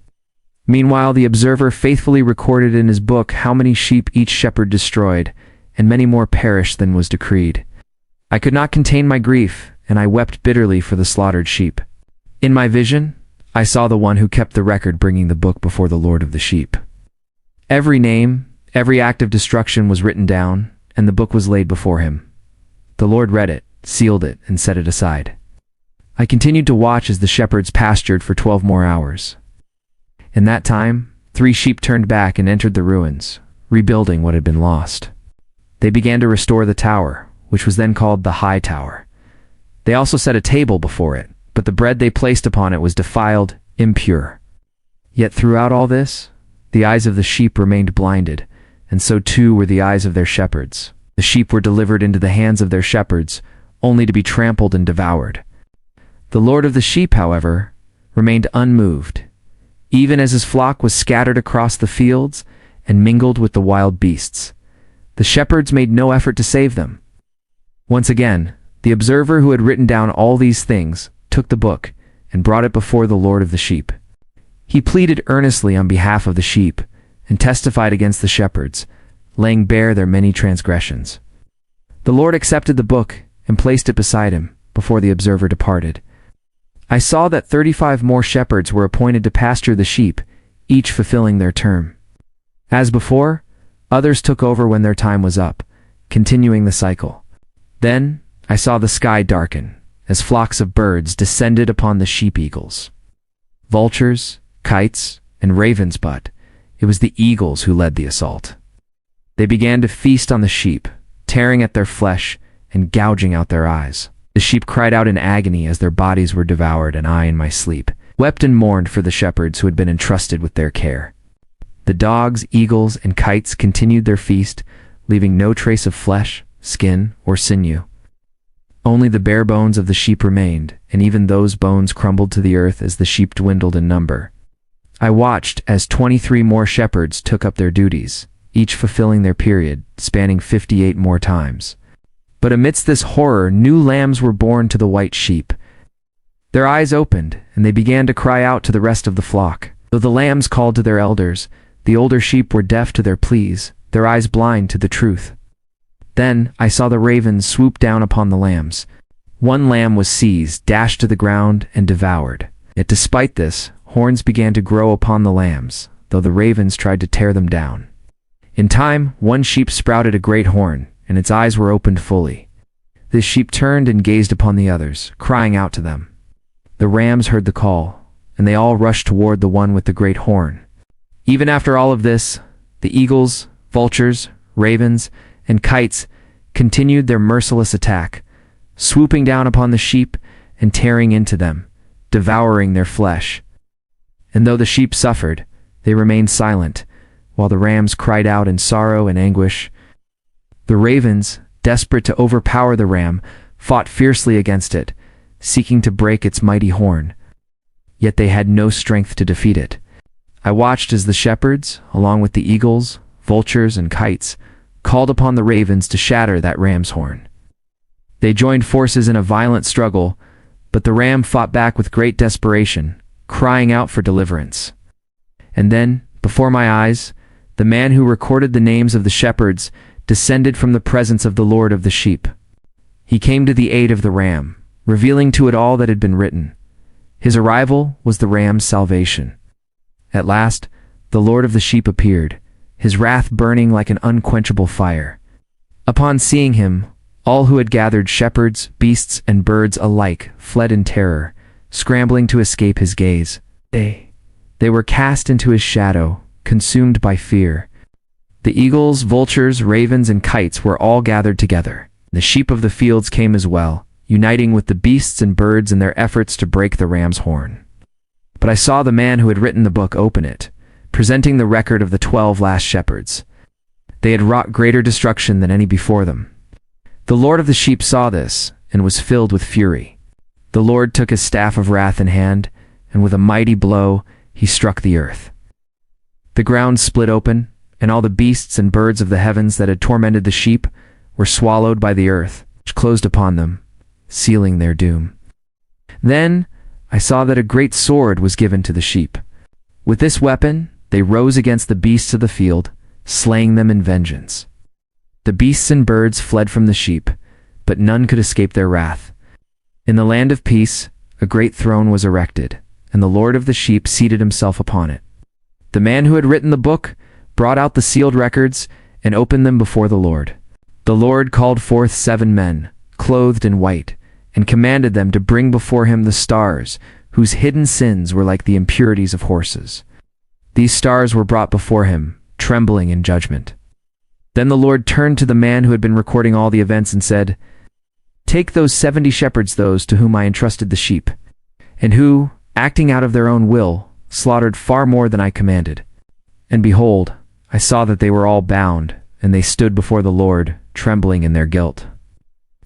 Meanwhile, the observer faithfully recorded in his book how many sheep each shepherd destroyed, and many more perished than was decreed. I could not contain my grief, and I wept bitterly for the slaughtered sheep. In my vision, I saw the one who kept the record bringing the book before the Lord of the sheep. Every name, every act of destruction was written down, and the book was laid before him. The Lord read it, sealed it, and set it aside. I continued to watch as the shepherds pastured for 12 more hours. In that time, 3 sheep turned back and entered the ruins, rebuilding what had been lost. They began to restore the tower, which was then called the High Tower. They also set a table before it, but the bread they placed upon it was defiled, impure. Yet throughout all this, the eyes of the sheep remained blinded, and so too were the eyes of their shepherds. The The sheep were delivered into the hands of their shepherds, only to be trampled and devoured. The Lord of the sheep, however, remained unmoved, even as his flock was scattered across the fields and mingled with the wild beasts. The shepherds made no effort to save them. Once again, the observer who had written down all these things took the book and brought it before the Lord of the sheep. He pleaded earnestly on behalf of the sheep and testified against the shepherds, laying bare their many transgressions. The Lord accepted the book and placed it beside him before the observer departed. I saw that 35 more shepherds were appointed to pasture the sheep, each fulfilling their term. As before, others took over when their time was up, continuing the cycle. Then I saw the sky darken as flocks of birds descended upon the sheep-eagles. Vultures, kites, and ravens, but it was the eagles who led the assault. They began to feast on the sheep, tearing at their flesh and gouging out their eyes. The sheep cried out in agony as their bodies were devoured, and I, in my sleep, wept and mourned for the shepherds who had been entrusted with their care. The dogs, eagles, and kites continued their feast, leaving no trace of flesh, skin, or sinew. Only the bare bones of the sheep remained, and even those bones crumbled to the earth as the sheep dwindled in number. I watched as 23 more shepherds took up their duties, each fulfilling their period, spanning 58 more times. But amidst this horror, new lambs were born to the white sheep. Their eyes opened, and they began to cry out to the rest of the flock. Though the lambs called to their elders, the older sheep were deaf to their pleas, their eyes blind to the truth. Then I saw the ravens swoop down upon the lambs. One lamb was seized, dashed to the ground, and devoured. Yet despite this, horns began to grow upon the lambs, though the ravens tried to tear them down. In time, one sheep sprouted a great horn, and its eyes were opened fully. This sheep turned and gazed upon the others, crying out to them. The rams heard the call, and they all rushed toward the one with the great horn. Even after all of this, the eagles, vultures, ravens, and kites continued their merciless attack, swooping down upon the sheep and tearing into them, devouring their flesh. And though the sheep suffered, they remained silent, while the rams cried out in sorrow and anguish. The ravens, desperate to overpower the ram, fought fiercely against it, seeking to break its mighty horn. Yet they had no strength to defeat it. I watched as the shepherds, along with the eagles, vultures, and kites, called upon the ravens to shatter that ram's horn. They joined forces in a violent struggle, but the ram fought back with great desperation, crying out for deliverance. And then, before my eyes, the man who recorded the names of the shepherds descended from the presence of the Lord of the sheep. He came to the aid of the ram, revealing to it all that had been written. His arrival was the ram's salvation. At last, the Lord of the sheep appeared, his wrath burning like an unquenchable fire. Upon seeing him, all who had gathered, shepherds, beasts, and birds alike, fled in terror, scrambling to escape his gaze. They were cast into his shadow, consumed by fear. The eagles, vultures, ravens, and kites were all gathered together. The sheep of the fields came as well, uniting with the beasts and birds in their efforts to break the ram's horn. But I saw the man who had written the book open it, presenting the record of the 12 last shepherds. They had wrought greater destruction than any before them. The Lord of the sheep saw this, and was filled with fury. The Lord took his staff of wrath in hand, and with a mighty blow he struck the earth. The ground split open, and all the beasts and birds of the heavens that had tormented the sheep were swallowed by the earth, which closed upon them, sealing their doom. Then I saw that a great sword was given to the sheep. With this weapon they rose against the beasts of the field, slaying them in vengeance. The beasts and birds fled from the sheep, but none could escape their wrath. In the land of peace, a great throne was erected, and the Lord of the sheep seated himself upon it. The man who had written the book brought out the sealed records and opened them before the Lord. The Lord called forth 7 men, clothed in white, and commanded them to bring before him the stars, whose hidden sins were like the impurities of horses. These stars were brought before him, trembling in judgment. Then the Lord turned to the man who had been recording all the events and said, "Take those 70 shepherds, those to whom I entrusted the sheep, and who, acting out of their own will, slaughtered far more than I commanded. And behold, I saw that they were all bound, and they stood before the Lord, trembling in their guilt.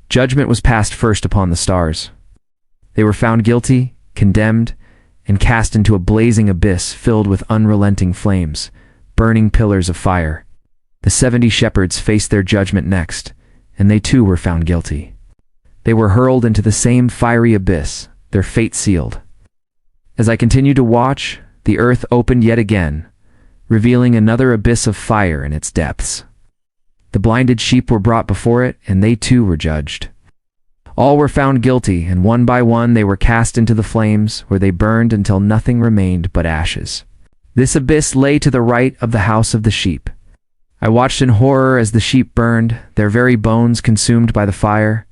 Judgment was passed first upon the stars. They were found guilty, condemned, and cast into a blazing abyss filled with unrelenting flames, burning pillars of fire. The 70 shepherds faced their judgment next, and they too were found guilty. They were hurled into the same fiery abyss, their fate sealed. As I continued to watch, the earth opened yet again, revealing another abyss of fire in its depths. The blinded sheep were brought before it, and they too were judged. All were found guilty, and one by one they were cast into the flames, where they burned until nothing remained but ashes. This abyss lay to the right of the house of the sheep. I watched in horror as the sheep burned, their very bones consumed by the fire.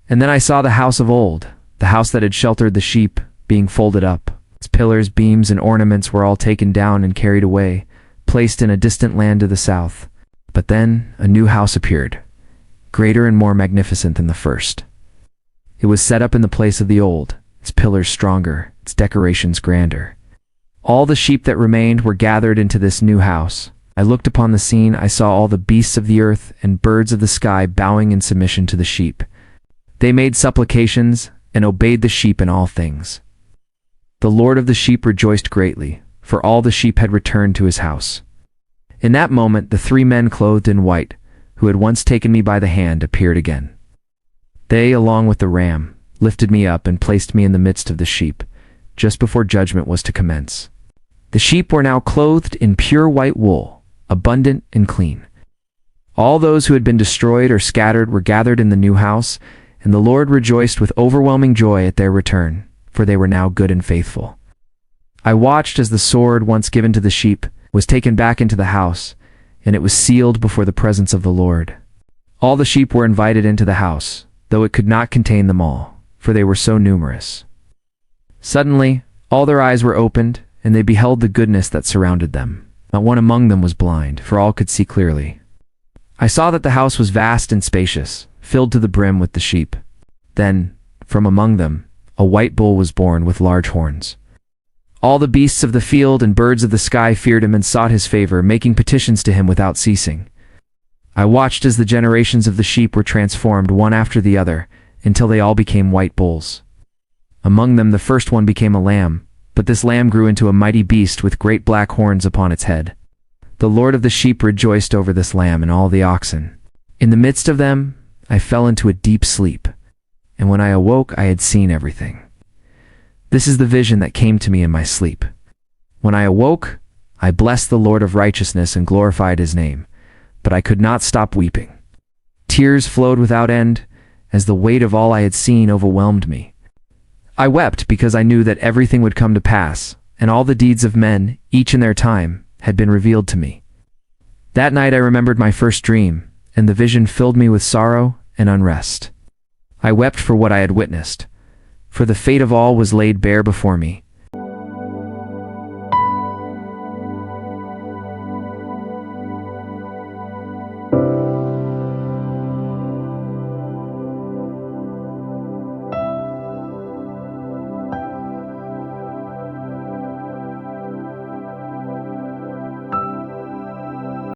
And then I saw the house of old, the house that had sheltered the sheep, being folded up. Its pillars, beams, and ornaments were all taken down and carried away, placed in a distant land to the south. But then a new house appeared, greater and more magnificent than the first. It was set up in the place of the old, its pillars stronger, its decorations grander. All the sheep that remained were gathered into this new house. I looked upon the scene. I saw all the beasts of the earth and birds of the sky bowing in submission to the sheep. They made supplications and obeyed the sheep in all things. The Lord of the sheep rejoiced greatly, for all the sheep had returned to his house. In that moment the 3 men clothed in white, who had once taken me by the hand, appeared again. They, along with the ram, lifted me up and placed me in the midst of the sheep, just before judgment was to commence. The sheep were now clothed in pure white wool, abundant and clean. All those who had been destroyed or scattered were gathered in the new house, and the Lord rejoiced with overwhelming joy at their return, for they were now good and faithful. I watched as the sword once given to the sheep was taken back into the house, and it was sealed before the presence of the Lord. All the sheep were invited into the house, though it could not contain them all, for they were so numerous. Suddenly, all their eyes were opened, and they beheld the goodness that surrounded them. Not one among them was blind, for all could see clearly. I saw that the house was vast and spacious, filled to the brim with the sheep. Then, from among them, a white bull was born with large horns. All the beasts of the field and birds of the sky feared him and sought his favor, making petitions to him without ceasing. I watched as the generations of the sheep were transformed one after the other, until they all became white bulls. Among them the first one became a lamb, but this lamb grew into a mighty beast with great black horns upon its head. The Lord of the sheep rejoiced over this lamb and all the oxen. In the midst of them, I fell into a deep sleep, and when I awoke I had seen everything. This is the vision that came to me in my sleep. When I awoke, I blessed the Lord of righteousness and glorified his name, but I could not stop weeping. Tears flowed without end, as the weight of all I had seen overwhelmed me. I wept because I knew that everything would come to pass, and all the deeds of men, each in their time, had been revealed to me. That night I remembered my first dream, and the vision filled me with sorrow and unrest. I wept for what I had witnessed, for the fate of all was laid bare before me,